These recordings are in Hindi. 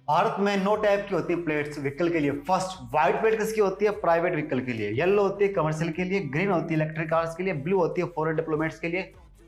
भारत में 9 टाइप की होती है प्लेट्स व्हीकल के लिए। फर्स्ट, व्हाइट प्लेट किसकी होती है? प्राइवेट व्हीकल के लिए। येलो होती है कमर्शियल के लिए। ग्रीन होती है इलेक्ट्रिक कार्स के लिए। ब्लू होती है फॉरेन डिप्लोमेट्स के लिए।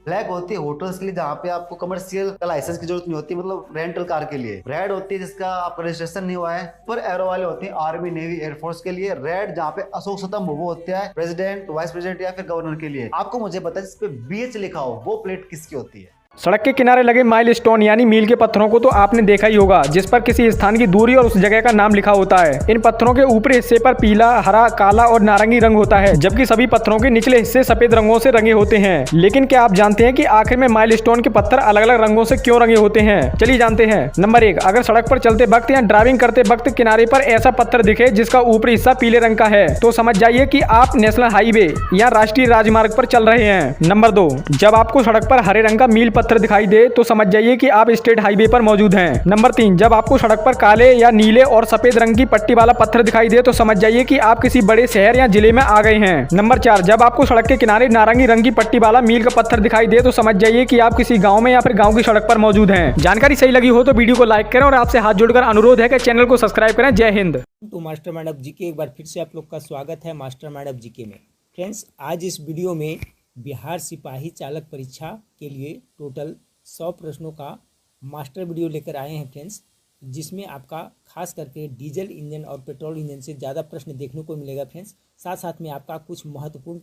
ब्लैक होती है होटल्स के लिए जहाँ पे आपको कमर्शियल का लाइसेंस की जरूरत नहीं होती, मतलब रेंटल कार के लिए। रेड होती है जिसका आपका रजिस्ट्रेशन नहीं हुआ है। पर एरो वाले होते हैं आर्मी नेवी एयरफोर्स के लिए। रेड जहाँ पे अशोक स्तंभ वो होता है प्रेसिडेंट वाइस प्रेसिडेंट या फिर गवर्नर के लिए। आपको मुझे पता है जिसपे बीएच लिखा हो वो प्लेट किसकी होती है? सड़क के किनारे लगे माइलस्टोन यानी मील के पत्थरों को तो आपने देखा ही होगा, जिस पर किसी स्थान की दूरी और उस जगह का नाम लिखा होता है। इन पत्थरों के ऊपरी हिस्से पर पीला, हरा, काला और नारंगी रंग होता है, जबकि सभी पत्थरों के निचले हिस्से सफेद रंगों से रंगे होते हैं। लेकिन क्या आप जानते हैं कि आखिर में माइलस्टोन के पत्थर अलग अलग रंगों से क्यों रंगे होते हैं? चलिए जानते हैं। नंबर 1, अगर सड़क पर चलते वक्त या ड्राइविंग करते वक्त किनारे पर ऐसा पत्थर दिखे जिसका ऊपरी हिस्सा पीले रंग का है, तो समझ जाइए कि आप नेशनल हाईवे या राष्ट्रीय राजमार्ग पर चल रहे हैं। नंबर 2, जब आपको सड़क पर हरे रंग का मील पत्थर दिखाई दे तो समझ जाइए कि आप स्टेट हाईवे पर मौजूद हैं। नंबर 3, जब आपको सड़क पर काले या नीले और सफेद रंग की पट्टी वाला पत्थर दिखाई दे तो समझ जाइए कि आप किसी बड़े शहर या जिले में आ गए हैं। नंबर 4, जब आपको सड़क के किनारे नारंगी रंग की पट्टी वाला मील का पत्थर दिखाई दे तो समझ जाइए कि आप किसी गांव में या फिर गांव की सड़क पर मौजूद हैं। जानकारी सही लगी हो तो वीडियो को लाइक करें और आपसे हाथ जोड़कर अनुरोध है कि चैनल को सब्सक्राइब करें। जय हिंद। तो मास्टरमाइंड ऑफ जीके एक बार फिर से आप लोग का स्वागत है मास्टरमाइंड ऑफ जीके में। फ्रेंड्स, आज इस वीडियो में बिहार सिपाही चालक परीक्षा के लिए टोटल 100 प्रश्नों का मास्टर वीडियो लेकर आए हैं फ्रेंड्स, जिसमें आपका खास करके डीजल इंजन और पेट्रोल इंजन से ज़्यादा प्रश्न देखने को मिलेगा फ्रेंड्स। साथ साथ में आपका कुछ महत्वपूर्ण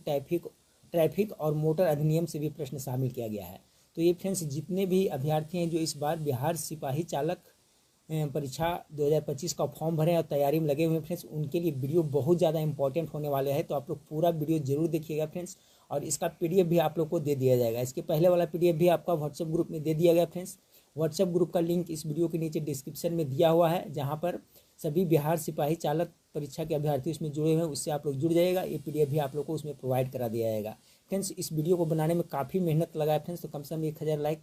ट्रैफिक और मोटर अधिनियम से भी प्रश्न शामिल किया गया है। तो ये फ्रेंड्स जितने भी अभ्यर्थी हैं जो इस बार बिहार सिपाही चालक परीक्षा 2025 का फॉर्म भरें और तैयारी में लगे हुए हैं फ्रेंड्स, उनके लिए वीडियो बहुत ज़्यादा इंपॉर्टेंट होने वाले हैं। तो आप लोग पूरा वीडियो जरूर देखिएगा फ्रेंड्स, और इसका पीडीएफ भी आप लोग को दे दिया जाएगा। इसके पहले वाला पीडीएफ भी आपका व्हाट्सएप ग्रुप में दे दिया गया फ्रेंड्स। व्हाट्सएप ग्रुप का लिंक इस वीडियो के नीचे डिस्क्रिप्शन में दिया हुआ है, जहाँ पर सभी बिहार सिपाही चालक परीक्षा के अभ्यर्थी उसमें जुड़े हुए हैं, उससे आप लोग जुड़ जाइएगा। ये पीडीएफ भी आप लोग को उसमें प्रोवाइड करा दिया जाएगा फ्रेंड्स। इस वीडियो को बनाने में काफ़ी मेहनत लगा है फ्रेंड्स, तो कम से कम 1000 लाइक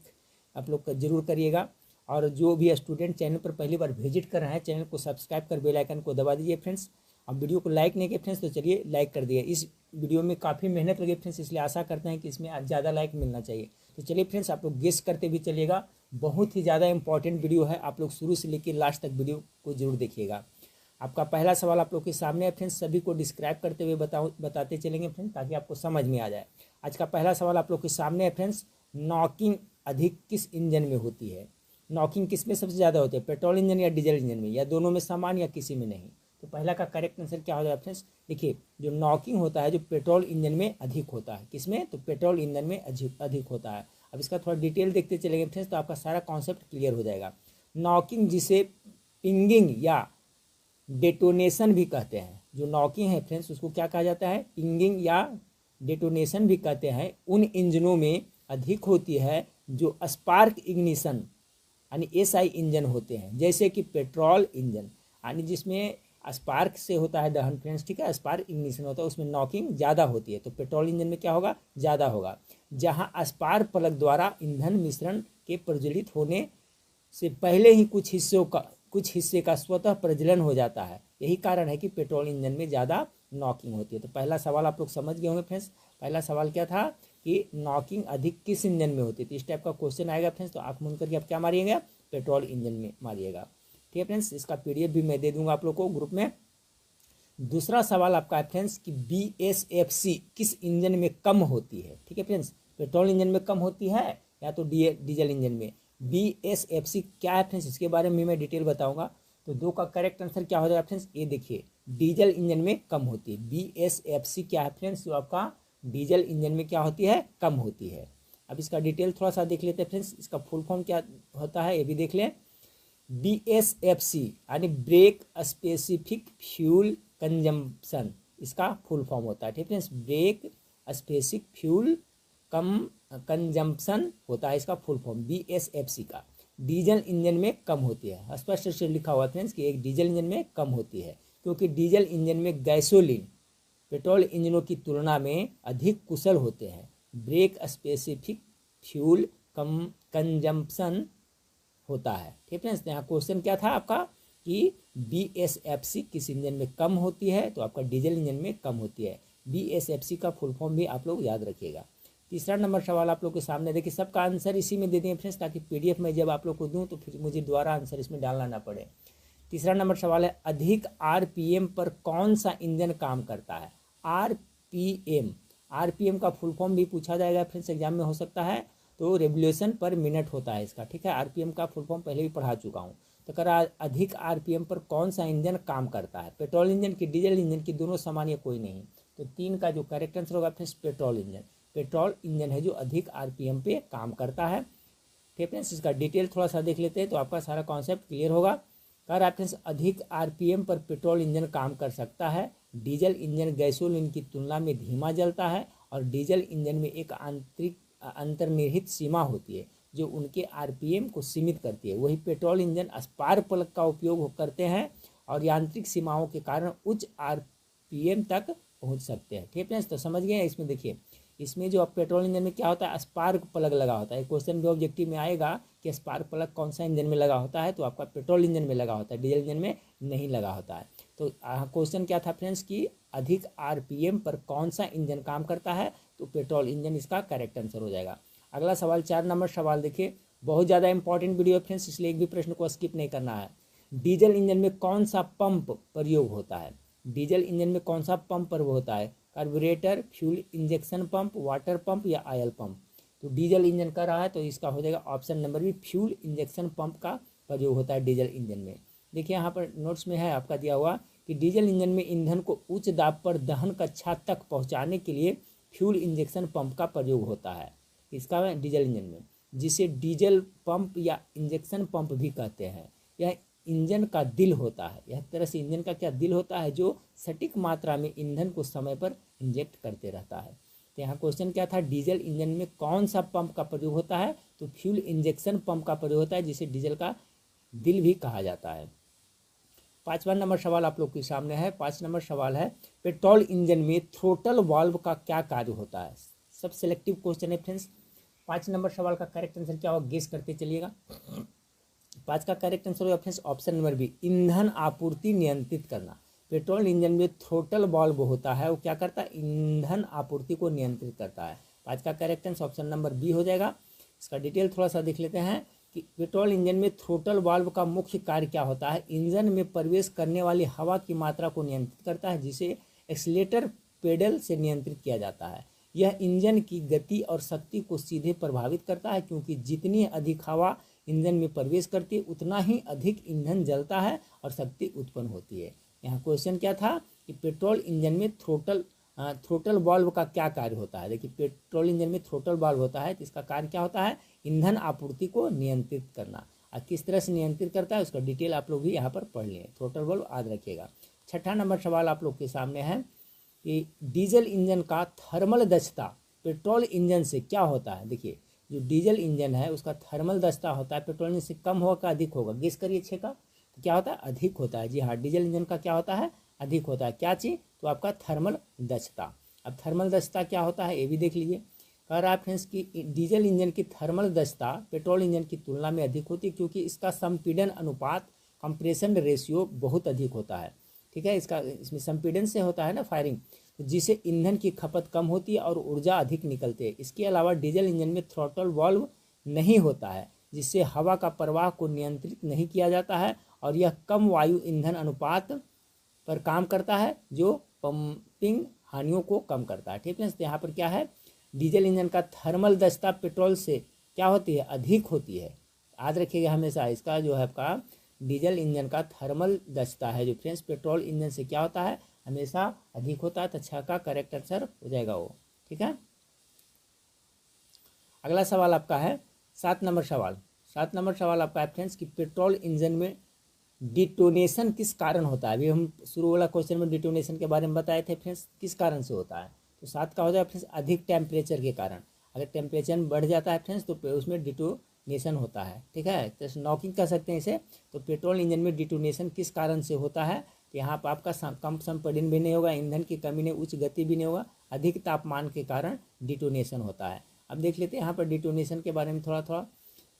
आप लोग जरूर करिएगा। और जो भी स्टूडेंट चैनल पर पहली बार विजिट कर रहे हैं, चैनल को सब्सक्राइब कर बेल आइकन को दबा दीजिए फ्रेंड्स। अब वीडियो को लाइक नहीं किए फ्रेंड्स तो चलिए लाइक कर दिए। इस वीडियो में काफ़ी मेहनत लगी फ्रेंड्स, इसलिए आशा करते हैं कि इसमें ज़्यादा लाइक मिलना चाहिए। तो चलिए फ्रेंड्स, आप लोग गेस करते भी चलिएगा। बहुत ही ज़्यादा इंपॉर्टेंट वीडियो है, आप लोग शुरू से लेकर लास्ट तक वीडियो को जरूर देखिएगा। आपका पहला सवाल आप लोग के सामने है फ्रेंड्स, सभी को डिस्क्राइब करते हुए बताते चलेंगे फ्रेंड्स, ताकि आपको समझ में आ जाए। आज का पहला सवाल आप लोग के सामने है फ्रेंड्स, नॉकिंग अधिक किस इंजन में होती है? नॉकिंग किस में सबसे ज़्यादा होती है, पेट्रोल इंजन या डीजल इंजन में, या दोनों में समान या किसी में नहीं? तो पहला का करेक्ट आंसर क्या हो जाएगा फ्रेंड्स? देखिए, जो नॉकिंग होता है जो पेट्रोल इंजन में अधिक होता है। किसमें? तो पेट्रोल इंजन में अधिक होता है। अब इसका थोड़ा डिटेल देखते चलेंगे फ्रेंड्स, तो आपका सारा कॉन्सेप्ट क्लियर हो जाएगा। नॉकिंग जिसे पिंगिंग या डेटोनेशन भी कहते हैं, जो नॉकिंग है फ्रेंड्स उसको क्या कहा जाता है? पिंगिंग या डेटोनेशन भी कहते हैं। उन इंजनों में अधिक होती है जो स्पार्क इग्निशन यानी एसआई इंजन होते हैं, जैसे कि पेट्रोल इंजन, यानी जिसमें स्पार्क से होता है दहन फ्रेंड्स, ठीक है, स्पार्क इग्निशन होता है, उसमें नॉकिंग ज़्यादा होती है। तो पेट्रोल इंजन में क्या होगा? ज़्यादा होगा। जहाँ स्पार्क प्लग द्वारा ईंधन मिश्रण के प्रज्वलित होने से पहले ही कुछ हिस्से का स्वतः प्रज्वलन हो जाता है। यही कारण है कि पेट्रोल इंजन में ज़्यादा नॉकिंग होती है। तो पहला सवाल आप लोग समझ गए होंगे फ्रेंड्स। पहला सवाल क्या था कि नॉकिंग अधिक किस इंजन में होती है? तो इस टाइप का क्वेश्चन आएगा फ्रेंड्स, तो आँख मूंद करके आप क्या मारिएगा? पेट्रोल इंजन में मारिएगा। ठीक है फ्रेंड्स, इसका पीडीएफ भी मैं दे दूंगा आप लोग को ग्रुप में। दूसरा सवाल आपका है फ्रेंड्स कि BSFC किस इंजन में कम होती है? ठीक है फ्रेंड्स, पेट्रोल इंजन में कम होती है या तो डीजल इंजन में? BSFC क्या है फ्रेंड्स, इसके बारे में मैं डिटेल बताऊंगा। तो दो का करेक्ट आंसर क्या हो जाएगा फ्रेंड्स? ये देखिए, डीजल इंजन में कम होती है। BSFC क्या है फ्रेंड्स? जो आपका डीजल इंजन में क्या होती है? कम होती है। अब इसका डिटेल थोड़ा सा देख लेते हैं फ्रेंड्स, इसका फुल फॉर्म क्या होता है ये भी देख लें। BSFC यानी ब्रेक स्पेसिफिक फ्यूल कंजम्पशन, इसका फुल फॉर्म होता है। ठीक है friends, brake specific fuel consumption होता है इसका फुल फॉर्म BSFC का। डीजल इंजन में कम होती है, स्पष्ट से लिखा हुआ फ्रेंड्स कि एक डीजल इंजन में कम होती है, क्योंकि डीजल इंजन में गैसोलीन पेट्रोल इंजनों की तुलना में अधिक कुशल होते हैं। ब्रेक स्पेसिफिक फ्यूल कंजम्पशन होता है। ठीक फ्रेंड्स, यहाँ क्वेश्चन क्या था आपका कि BSFC किस इंजन में कम होती है? तो आपका डीजल इंजन में कम होती है। BSFC का फुल फॉर्म भी आप लोग याद रखिएगा। तीसरा नंबर सवाल आप लोग के सामने, देखिए सबका आंसर इसी में दे दें फ्रेंड्स, ताकि पीडीएफ में जब आप लोग को दूं तो फिर मुझे दोबारा आंसर इसमें डालना ना पड़े। तीसरा नंबर सवाल है अधिक आरपीएम पर कौन सा इंजन काम करता है। आरपीएम, आरपीएम का फुल फॉर्म भी पूछा जाएगा फ्रेंड्स, एग्जाम में हो सकता है। तो रेवोल्यूशन पर मिनट होता है इसका, ठीक है। आरपीएम का फुल फॉर्म पहले भी पढ़ा चुका हूँ। तो कह रहा अधिक आरपीएम पर कौन सा इंजन काम करता है। पेट्रोल इंजन की, डीजल इंजन की, दोनों समान या कोई नहीं। तो 3 का जो करेक्ट आंसर होगा friends petrol engine. Petrol engine है जो अधिक आरपीएम पे काम करता है। ठीक है फ्रेंड्स, इसका डिटेल थोड़ा सा देख लेते हैं तो आपका सारा कॉन्सेप्ट क्लियर होगा। कह रहा है फ्रेंड्स अधिक आरपीएम पर पेट्रोल इंजन काम कर सकता है। डीजल इंजन गैसोलीन की तुलना में धीमा जलता है और डीजल इंजन में एक आंतरिक अंतर्निहित सीमा होती है जो उनके आरपीएम को सीमित करती है। वही पेट्रोल इंजन स्पार्क प्लग का उपयोग करते हैं और यांत्रिक सीमाओं के कारण उच्च आरपीएम तक पहुंच सकते हैं। ठीक है, तो समझ गए। इसमें देखिए, इसमें जो पेट्रोल इंजन में क्या होता है, स्पार्क प्लग लगा होता है। क्वेश्चन भी ऑब्जेक्टिव में आएगा कि स्पार्क प्लग कौन सा इंजन में लगा होता है, तो आपका पेट्रोल इंजन में लगा होता है, डीजल इंजन में नहीं लगा होता है। तो क्वेश्चन क्या था फ्रेंड्स कि अधिक आरपीएम पर कौन सा इंजन काम करता है, तो पेट्रोल इंजन इसका करेक्ट आंसर हो जाएगा। अगला सवाल 4 नंबर सवाल देखिए, बहुत ज़्यादा इंपॉर्टेंट वीडियो है फ्रेंड्स, इसलिए एक भी प्रश्न को स्किप नहीं करना है। डीजल इंजन में कौन सा पंप प्रयोग होता है। डीजल इंजन में कौन सा पंप प्रयोग होता है, carburettor, fuel injection pump, water pump या ऑयल पंप। तो डीजल इंजन का रहा है तो इसका हो जाएगा option number B, fuel injection pump का प्रयोग होता है डीजल इंजन में। देखिए यहाँ पर नोट्स में है आपका दिया हुआ कि डीजल इंजन में ईंधन को उच्च दाब पर दहन कक्षा तक पहुँचाने के लिए फ्यूल इंजेक्शन पंप का प्रयोग होता है इसका डीजल इंजन में, जिसे डीजल पंप या इंजेक्शन पंप भी कहते हैं। यह इंजन का दिल होता है, यह तरह से इंजन का क्या दिल होता है जो सटीक मात्रा में ईंधन को समय पर इंजेक्ट करते रहता है। तो यहाँ क्वेश्चन क्या था, डीजल इंजन में कौन सा पंप का प्रयोग होता है, तो फ्यूल इंजेक्शन पंप का प्रयोग होता है जिसे डीजल का दिल भी कहा जाता है। 5वां नंबर सवाल आप लोग के सामने है। 5 नंबर सवाल है, पेट्रोल इंजन में थ्रोटल वाल्व का क्या कार्य होता है। सब सिलेक्टिव क्वेश्चन है फ्रेंड्स। 5 नंबर सवाल का करेक्ट आंसर क्या होगा, गेस करते चलिएगा। 5 का करेक्ट आंसर होगा फ्रेंड्स ऑप्शन नंबर बी, ईंधन आपूर्ति नियंत्रित करना। पेट्रोल इंजन में थ्रोटल वाल्व होता है, वो क्या करता है, ईंधन आपूर्ति को नियंत्रित करता है। 5 का correct answer option number B हो जाएगा। इसका डिटेल थोड़ा सा देख लेते हैं कि पेट्रोल इंजन में थ्रोटल वाल्व का मुख्य कार्य क्या होता है, इंजन में प्रवेश करने वाली हवा की मात्रा को नियंत्रित करता है जिसे एक्सीलेटर पेडल से नियंत्रित किया जाता है। यह इंजन की गति और शक्ति को सीधे प्रभावित करता है क्योंकि जितनी अधिक हवा इंजन में प्रवेश करती है उतना ही अधिक ईंधन जलता है और शक्ति उत्पन्न होती है। यहाँ क्वेश्चन क्या था कि पेट्रोल इंजन में थ्रोटल वाल्व का क्या कार्य होता है। देखिए, पेट्रोल इंजन में थ्रोटल वाल्व होता है तो इसका कार्य क्या होता है, ईंधन आपूर्ति को नियंत्रित करना। और किस तरह से नियंत्रित करता है उसका डिटेल आप लोग भी यहाँ पर पढ़ लें। थ्रोटल वाल्व याद रखिएगा। 6ठा नंबर सवाल आप लोग के सामने है कि डीजल इंजन का थर्मल दक्षता पेट्रोल इंजन से क्या होता है। देखिए, जो डीजल इंजन है उसका थर्मल दक्षता होता है पेट्रोल इंजन से कम होगा, अधिक होगा, गेस करिए 6 का। तो क्या होता है, अधिक होता है। जी हाँ, डीजल इंजन का क्या होता है, अधिक होता है। क्या चीज़, तो आपका थर्मल दक्षता। अब थर्मल दक्षता क्या होता है ये भी देख लीजिए। कह रहा है फ्रेंड्स कि डीजल इंजन की थर्मल दक्षता पेट्रोल इंजन की तुलना में अधिक होती है क्योंकि इसका संपीड़न अनुपात, कंप्रेशन रेशियो बहुत अधिक होता है। ठीक है, इसमें संपीड़न से होता है ना फायरिंग, तो जिससे ईंधन की खपत कम होती है और ऊर्जा अधिक निकलती है। इसके अलावा डीजल इंजन में थ्रॉटल वाल्व नहीं होता है जिससे हवा का प्रवाह को नियंत्रित नहीं किया जाता है और यह कम वायु ईंधन अनुपात पर काम करता है जो पंपिंग हानियों को कम करता है। ठीक है, तो यहाँ पर क्या है, डीजल इंजन का थर्मल दक्षता पेट्रोल से क्या होती है, अधिक होती है। याद रखिएगा हमेशा, इसका जो है आपका डीजल इंजन का थर्मल दक्षता है जो फ्रेंड्स पेट्रोल इंजन से क्या होता है, हमेशा अधिक होता है। तो 6 का करेक्ट आंसर हो जाएगा वो। ठीक है, अगला सवाल आपका है 7 नंबर सवाल। 7 नंबर सवाल आपका है फ्रेंड्स कि पेट्रोल इंजन में डिटोनेशन किस कारण होता है। अभी हम शुरू वाला क्वेश्चन में डिटोनेशन के बारे में बताए थे फ्रेंड्स, किस कारण से होता है। तो 7 का हो जाएगा फ्रेंड्स अधिक टेम्परेचर के कारण। अगर टेम्परेचर बढ़ जाता है फ्रेंड्स तो उसमें डिटोनेशन होता है। ठीक है, तो नॉकिंग कर सकते हैं इसे। तो पेट्रोल इंजन में डिटोनेशन किस कारण से होता है, तो यहाँ पर आपका कम संपीड़न भी नहीं होगा, ईंधन की कमी नहीं, उच्च गति भी नहीं होगा, अधिक तापमान के कारण डिटोनेशन होता है। अब देख लेते हैं यहाँ पर डिटोनेशन के बारे में थोड़ा थोड़ा।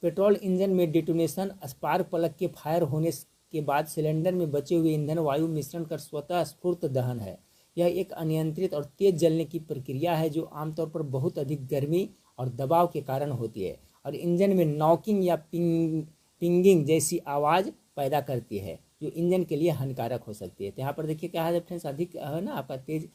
पेट्रोल इंजन में डिटोनेशन स्पार्क प्लग के फायर होने के बाद सिलेंडर में बचे हुए ईंधन वायु मिश्रण कर स्वतः स्फूर्त दहन है। यह एक अनियंत्रित और तेज जलने की प्रक्रिया है जो आमतौर पर बहुत अधिक गर्मी और दबाव के कारण होती है और इंजन में नॉकिंग या पिंगिंग जैसी आवाज़ पैदा करती है जो इंजन के लिए हानिकारक हो सकती है। तो यहाँ पर देखिए क्या है फ्रेंड्स, अधिक है ना आपका तेज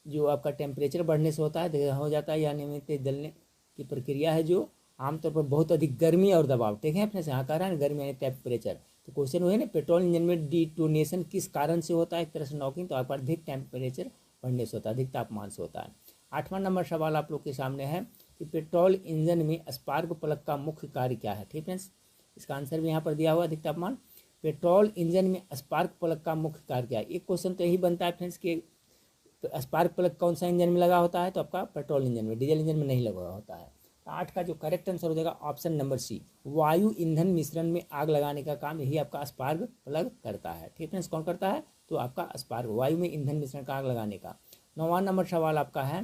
जो आपका टेम्परेचर बढ़ने से होता है हो जाता है, यानी में तेज जलने की प्रक्रिया है जो आमतौर पर बहुत अधिक गर्मी और दबाव, ठीक है फ्रेंड्स, यहाँ कह रहा है गर्मी यानी टेम्परेचर। तो क्वेश्चन हुए ना पेट्रोल इंजन में डिटोनेशन किस कारण से होता है, एक तरह से नॉकिंग, तो आपका अधिक टेम्परेचर बढ़ने से होता है, अधिक तापमान से होता है। 8वां नंबर सवाल आप लोग के सामने है कि पेट्रोल इंजन में स्पार्क प्लग का मुख्य कार्य क्या है, ठीक फ्रेंड्स, इसका आंसर भी यहाँ पर दिया हुआ अधिक तापमान। पेट्रोल इंजन में स्पार्क प्लग का मुख्य कार्य क्या है, एक क्वेश्चन तो यही बनता है फ्रेंड्स कि स्पार्क प्लग कौन सा इंजन में लगा होता है, तो आपका पेट्रोल इंजन में, डीजल इंजन में नहीं लगा होता है। 8 का जो करेक्ट आंसर हो जाएगा ऑप्शन नंबर सी, वायु ईंधन मिश्रण में आग लगाने का काम यही आपका स्पार्क प्लग करता है, ठीक फ्रेंड्स, कौन करता है, तो आपका स्पार्क, वायु में ईंधन मिश्रण का आग लगाने का। 9वां नंबर सवाल आपका है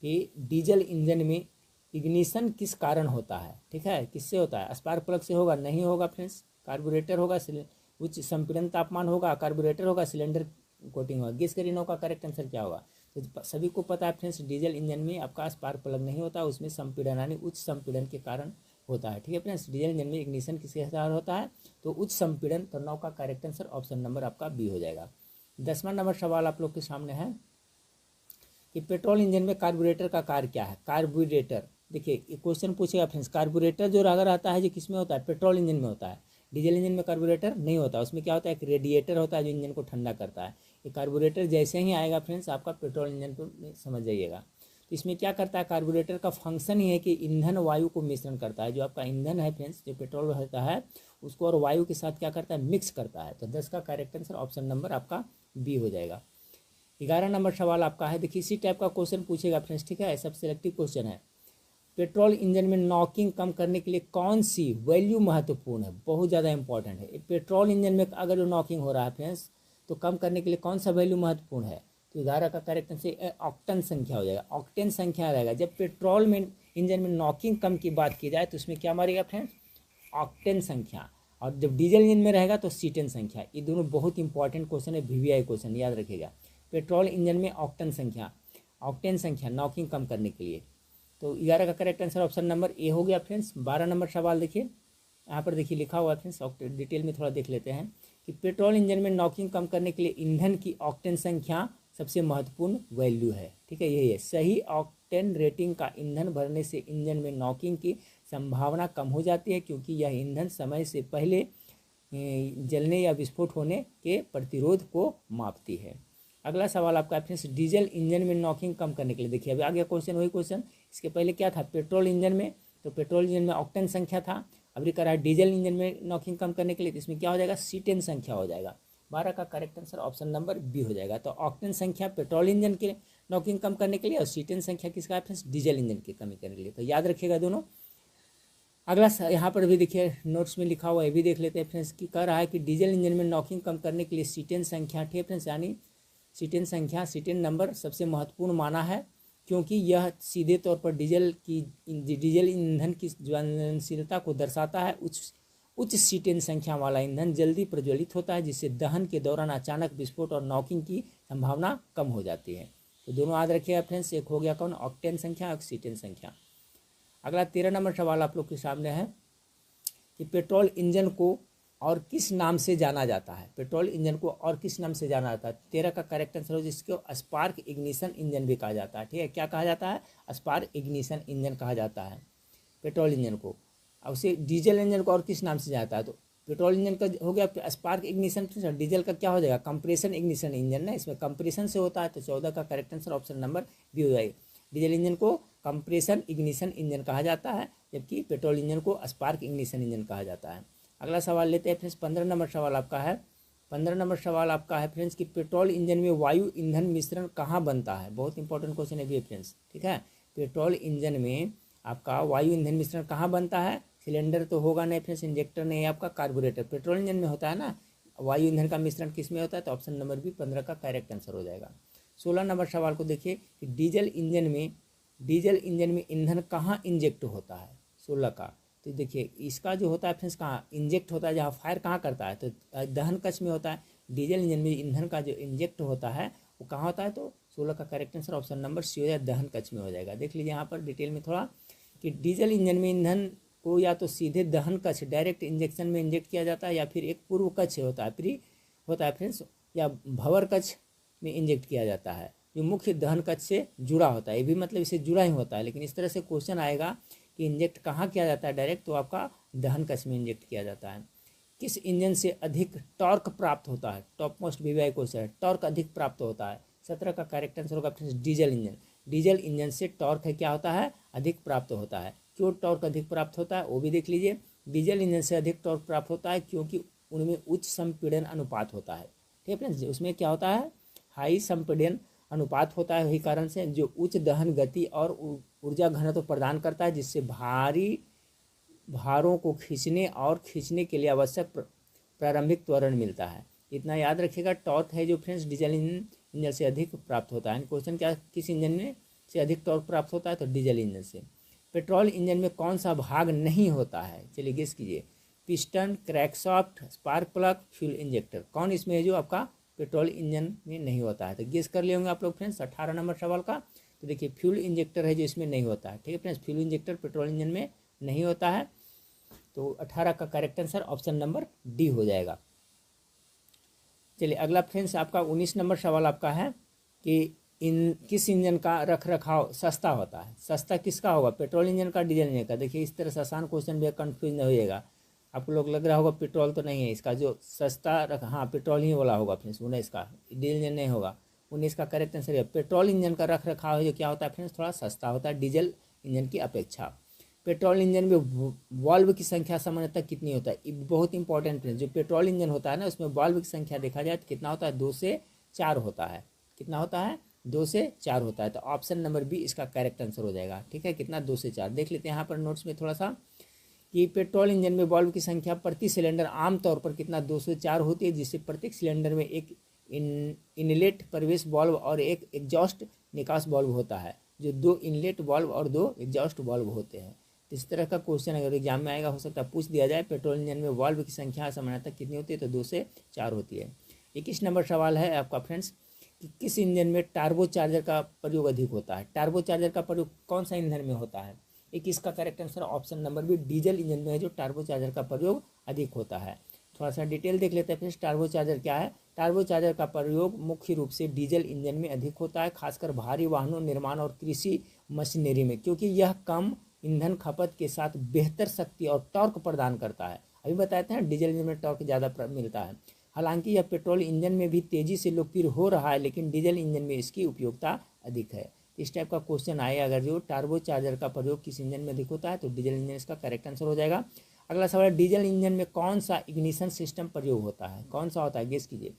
कि डीजल इंजन में इग्निशन किस कारण होता है, ठीक है, किससे होता है, स्पार्क प्लग से होगा, नहीं होगा फ्रेंड्स, कार्बोरेटर होगा, उच्च संपीड़न तापमान होगा, कार्बोरेटर होगा, सिलेंडर कोटिंग होगा, गैस करीनों का करेक्ट आंसर क्या होगा। तो सभी को पता है फ्रेंड्स डीजल इंजन में आपका स्पार्क प्लग नहीं होता, उसमें संपीड़न यानी उच्च संपीड़न के कारण होता है, ठीक है फ्रेंड्स, डीजल इंजन में इग्निशन किसके कारण होता है, तो उच्च संपीड़न। तो 9 का करेक्ट आंसर ऑप्शन नंबर आपका बी हो जाएगा। 10वां नंबर सवाल आप लोग के सामने है कि पेट्रोल इंजन में कार्बोरेटर का कार्य क्या है। कार्बोरेटर, देखिए क्वेश्चन पूछेगा फ्रेंड्स, कार्बोरेटर जो अगर आता है जो किस में होता है, पेट्रोल इंजन में होता है, डीजल इंजन में कार्बोरेटर नहीं होता, उसमें क्या होता है, एक रेडिएटर होता है जो इंजन को ठंडा करता है। ये कार्बोरेटर जैसे ही आएगा फ्रेंड्स आपका पेट्रोल इंजन पर समझ जाइएगा। तो इसमें क्या करता है, कार्बोरेटर का फंक्शन ही है कि ईंधन वायु को मिश्रण करता है, जो आपका ईंधन है फ्रेंड्स, जो पेट्रोल होता है उसको और वायु के साथ क्या करता है, मिक्स करता है। तो 10 का करेक्ट आंसर ऑप्शन नंबर आपका बी हो जाएगा। 11 नंबर सवाल आपका है, देखिए इसी टाइप का क्वेश्चन पूछेगा फ्रेंड्स, ठीक है, सब सिलेक्टिव क्वेश्चन है। पेट्रोल इंजन में नॉकिंग कम करने के लिए कौन सी वैल्यू महत्वपूर्ण है, बहुत ज़्यादा इंपॉर्टेंट है। पेट्रोल इंजन में अगर जो नॉकिंग हो रहा है फ्रेंड्स तो कम करने के लिए कौन सा वैल्यू महत्वपूर्ण है, तो 11 का करेक्ट आंसर ऑक्टेन संख्या हो जाएगा, ऑक्टेन संख्या रहेगा। जब पेट्रोल में इंजन में नॉकिंग कम की बात की जाए तो उसमें क्या मारेगा फ्रेंड्स, ऑक्टेन संख्या, और जब डीजल इंजन में रहेगा तो सीटेन संख्या। ये दोनों बहुत इंपॉर्टेंट क्वेश्चन है, VVI क्वेश्चन, याद रखिएगा। पेट्रोल इंजन में ऑक्टेन संख्या नॉकिंग कम करने के लिए। तो 11 का correct answer option number A हो गया फ्रेंड्स। 12 नंबर सवाल देखिए, यहाँ पर देखिए लिखा हुआ है फ्रेंड्स, डिटेल में थोड़ा देख लेते हैं कि पेट्रोल इंजन में नॉकिंग कम करने के लिए ईंधन की ऑक्टेन संख्या सबसे महत्वपूर्ण वैल्यू है, ठीक है, यही है। सही ऑक्टेन रेटिंग का ईंधन भरने से इंजन में नॉकिंग की संभावना कम हो जाती है, क्योंकि यह ईंधन समय से पहले जलने या विस्फोट होने के प्रतिरोध को मापती है। अगला सवाल आपका फ्रेंड्स, डीजल इंजन में नॉकिंग कम करने के लिए, देखिए अभी आ गया क्वेश्चन, वही क्वेश्चन, इसके पहले क्या था, पेट्रोल इंजन में, तो पेट्रोल इंजन में ऑक्टेन संख्या था, अभी कह रहा है डीजल इंजन में नॉकिंग कम करने के लिए, तो इसमें क्या हो जाएगा, सीटेन संख्या हो जाएगा। 12 का correct answer option number B हो जाएगा। तो ऑक्टेन संख्या पेट्रोल इंजन के नॉकिंग कम करने के लिए, और सीटेन संख्या किसका है फ्रेंड्स, डीजल इंजन की कमी करने के लिए, तो याद रखिएगा दोनों। अगला यहाँ पर भी देखिए नोट्स में लिखा हुआ है, भी देख लेते हैं फ्रेंड्स, कि कह रहा है कि डीजल इंजन में नॉकिंग कम करने के लिए सीटेन संख्या, ठीक है फ्रेंड्स, यानी सीटेन नंबर सबसे महत्वपूर्ण माना है, क्योंकि यह सीधे तौर पर डीजल ईंधन की ज्वलनशीलता को दर्शाता है। उच्च सीटेन संख्या वाला ईंधन जल्दी प्रज्वलित होता है, जिससे दहन के दौरान अचानक विस्फोट और नॉकिंग की संभावना कम हो जाती है। तो दोनों याद रखिएगा फ्रेंड्स, एक हो गया कौन, ऑक्टेन संख्या और सीटेन संख्या। अगला 13 नंबर सवाल आप लोग के सामने है कि पेट्रोल इंजन को और किस नाम से जाना जाता है, पेट्रोल इंजन को और किस नाम से जाना जाता है। 13 का करेक्ट आंसर हो, जिसको स्पार्क इग्निशन इंजन भी कहा जाता है, ठीक है, क्या कहा जाता है, स्पार्क इग्निशन इंजन कहा जाता है पेट्रोल इंजन को। और उसे डीजल इंजन को और किस नाम से जाता है, तो पेट्रोल इंजन का हो गया स्पार्क इग्निशन, डीजल का क्या हो जाएगा, कंप्रेशन इग्निशन इंजन ना, इसमें कंप्रेशन से होता है। तो 14 का correct answer option number B हो जाएगा। डीजल इंजन को कंप्रेशन इग्निशन इंजन कहा जाता है, जबकि पेट्रोल इंजन को स्पार्क इग्निशन इंजन कहा जाता है। अगला सवाल लेते हैं फ्रेंड्स, 15 नंबर सवाल आपका है। 15 नंबर सवाल आपका है फ्रेंड्स कि पेट्रोल इंजन में वायु ईंधन मिश्रण कहाँ बनता है, बहुत इंपॉर्टेंट क्वेश्चन है भी फ्रेंड्स, ठीक है। पेट्रोल इंजन में आपका वायु ईंधन मिश्रण कहाँ बनता है, सिलेंडर तो होगा नहीं फ्रेंड्स, इंजेक्टर नहीं, आपका कार्बोरेटर, पेट्रोल इंजन में होता है ना, वायु ईंधन का मिश्रण किस में होता है, तो ऑप्शन नंबर बी 15 का करेक्ट आंसर हो जाएगा। 16 नंबर सवाल को देखिए कि डीजल इंजन में ईंधन कहाँ इंजेक्ट होता है, 16 का। तो देखिए इसका जो होता है फ्रेंड्स कहाँ इंजेक्ट होता है, जहाँ फायर कहाँ करता है, तो दहन कक्ष में होता है। डीजल इंजन में ईंधन का जो इंजेक्ट होता है वो कहाँ होता है, तो 16 का correct answer option number C हो जाएगा, दहन कक्ष में हो जाएगा। देख लीजिए यहाँ पर डिटेल में थोड़ा कि डीजल इंजन में ईंधन को या तो सीधे दहन कक्ष डायरेक्ट इंजेक्शन में इंजेक्ट किया जाता है, या फिर एक पूर्व कक्ष होता है फ्रेंड्स, या भंवर कक्ष में इंजेक्ट किया जाता है, जो मुख्य दहन कक्ष से जुड़ा होता है। ये भी मतलब इससे जुड़ा ही होता है, लेकिन इस तरह से क्वेश्चन आएगा कि इंजेक्ट कहाँ किया जाता है डायरेक्ट, तो आपका दहन कक्ष में इंजेक्ट किया जाता है। किस इंजन से अधिक टॉर्क प्राप्त होता है, टॉप मोस्ट वीवीआई क्वेश्चन है, टॉर्क अधिक प्राप्त होता है। 17 का करेक्ट आंसर होगा friends diesel engine. Diesel engine से टॉर्क है क्या होता है, अधिक प्राप्त होता है। क्यों टॉर्क अधिक प्राप्त होता है वो भी देख लीजिए। डीजल इंजन से अधिक टॉर्क प्राप्त होता है क्योंकि उनमें उच्च संपीड़न अनुपात होता है। ठीक है फ्रेंड्स, उसमें क्या होता है, हाई संपीड़न अनुपात होता है, वही कारण से जो उच्च दहन गति और ऊर्जा घनत्व प्रदान करता है, जिससे भारी भारों को खींचने के लिए आवश्यक प्रारंभिक त्वरण मिलता है। इतना याद रखिएगा, टॉर्क है जो फ्रेंड्स डीजल इंजन से अधिक प्राप्त होता है। क्वेश्चन क्या, किस इंजन में से अधिक टॉर्क प्राप्त होता है, तो डीजल इंजन से। पेट्रोल इंजन में कौन सा भाग नहीं होता है, चलिए गेस कीजिए। Piston, crankshaft, spark plug, fuel injector, कौन इसमें है जो आपका पेट्रोल इंजन में नहीं होता है। तो गेस कर लिए होंगे आप लोग फ्रेंड्स 18 नंबर सवाल का। तो देखिए फ्यूल इंजेक्टर है जो इसमें नहीं होता है। ठीक है friends, fuel injector petrol engine में नहीं होता है। तो 18 का correct answer option number D हो जाएगा। चलिए अगला फ्रेंड्स आपका 19 नंबर सवाल आपका है कि किस इंजन का रख रखाव सस्ता होता है। सस्ता किसका होगा, पेट्रोल इंजन का, डीजल इंजन का। देखिए इस तरह से आसान क्वेश्चन भी कंफ्यूज नहीं होइएगा। आपको लोग लग रहा होगा पेट्रोल तो नहीं है इसका, जो सस्ता रख, हाँ पेट्रोल ही वाला होगा फ्रेंड्स, 19 का, डीजल इंजन नहीं होगा। 19 का करेक्ट आंसर है पेट्रोल इंजन का रख रखाव है जो क्या होता है फ्रेंड्स, थोड़ा सस्ता होता है डीजल इंजन की अपेक्षा। पेट्रोल इंजन में वाल्व की संख्या सामान्यतः कितनी होता है, ये बहुत इंपॉर्टेंट फ्रेंड्स। जो पेट्रोल इंजन होता है ना उसमें वाल्व की संख्या देखा जाए तो कितना होता है, 2 से 4 होता है। कितना होता है, 2 से 4 होता है। तो ऑप्शन नंबर बी इसका करेक्ट आंसर हो जाएगा। ठीक है, कितना, 2 से 4। देख लेते हैं यहाँ पर नोट्स में थोड़ा सा कि पेट्रोल इंजन में वाल्व की संख्या प्रति सिलेंडर आमतौर पर कितना, 2 से 4 होती है, जिससे प्रत्येक सिलेंडर में एक इनलेट प्रवेश वाल्व और एक एग्जॉस्ट निकास वाल्व होता है, जो 2 इनलेट वाल्व और 2 एग्जॉस्ट वाल्व होते हैं। इस तरह का क्वेश्चन अगर एग्जाम में आएगा, हो सकता है पूछ दिया जाए पेट्रोल इंजन में वाल्व की संख्या सामान्यतः कितनी होती है, तो 2 से 4 होती है। 21 नंबर सवाल है आपका फ्रेंड्स कि किस इंजन में टार्बो चार्जर का प्रयोग अधिक होता है। टार्बो चार्जर का प्रयोग कौन सा ईंधन में होता है, 21 का correct answer option number B diesel engine में है जो टार्बो चार्जर का प्रयोग अधिक होता है। थोड़ा सा डिटेल देख लेते हैं फ्रेंड्स, टार्बो चार्जर क्या है। टार्बो चार्जर का प्रयोग मुख्य रूप से डीजल इंजन में अधिक होता है, खासकर भारी वाहनों, निर्माण और कृषि मशीनरी में, क्योंकि यह कम ईंधन खपत के साथ बेहतर शक्ति और टॉर्क प्रदान करता है। अभी बताते हैं डीजल इंजन में टॉर्क ज़्यादा मिलता है। हालांकि यह पेट्रोल इंजन में भी तेज़ी से लोकप्रिय हो रहा है, लेकिन डीजल इंजन में इसकी उपयोगिता अधिक है। इस टाइप का क्वेश्चन आएगा अगर जो टार्बो चार्जर का प्रयोग किस इंजन में अधिक होता है, तो डीजल इंजन इसका करेक्ट आंसर हो जाएगा। अगला सवाल है डीजल इंजन में कौन सा इग्निशन सिस्टम प्रयोग होता है, कौन सा होता है, गेस कीजिए।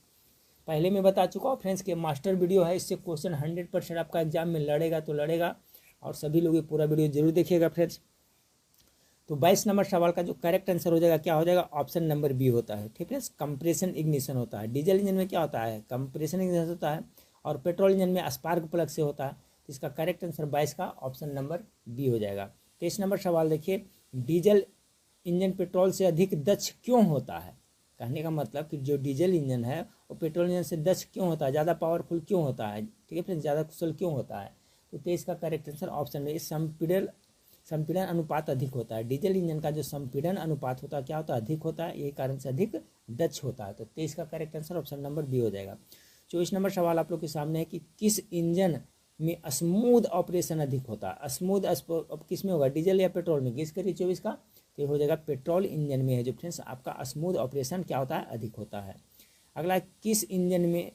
पहले मैं बता चुका हूँ फ्रेंड्स के मास्टर वीडियो है, इससे क्वेश्चन 100% आपका एग्जाम में लड़ेगा तो लड़ेगा, और सभी लोग ये पूरा वीडियो जरूर देखिएगा फ्रेंड्स। तो 22 नंबर सवाल का जो करेक्ट आंसर हो जाएगा, क्या हो जाएगा, ऑप्शन नंबर बी होता है। ठीक है, कंप्रेशन इग्निशन होता है। डीजल इंजन में क्या होता है, कंप्रेशन इग्निशन होता है, और पेट्रोल इंजन में स्पार्क प्लग से होता है। इसका करेक्ट आंसर 22 का ऑप्शन नंबर बी हो जाएगा। 23 नंबर सवाल देखिए, डीजल इंजन पेट्रोल से अधिक दक्ष क्यों होता है। कहने का मतलब कि जो डीजल इंजन है वो पेट्रोल इंजन से दक्ष क्यों होता है, ज़्यादा पावरफुल क्यों होता है। ठीक है फ्रेंड्स, ज़्यादा कुशल क्यों होता है। तो 23 का करेक्ट आंसर ऑप्शन में संपीड़न अनुपात अधिक होता है। डीजल इंजन का जो संपीड़न अनुपात होता है क्या होता है, अधिक होता है, यही कारण से अधिक दक्ष होता है। तो 23 का correct answer option number B हो जाएगा। 24 नंबर सवाल आप लोग के सामने है कि किस इंजन में स्मूथ ऑपरेशन अधिक होता है। स्मूथ किस में होगा, डीजल या पेट्रोल में, गेस करिए 24 का। तो ये हो जाएगा पेट्रोल इंजन में है जो फ्रेंड्स आपका स्मूथ ऑपरेशन क्या होता है, अधिक होता है। अगला किस इंजन में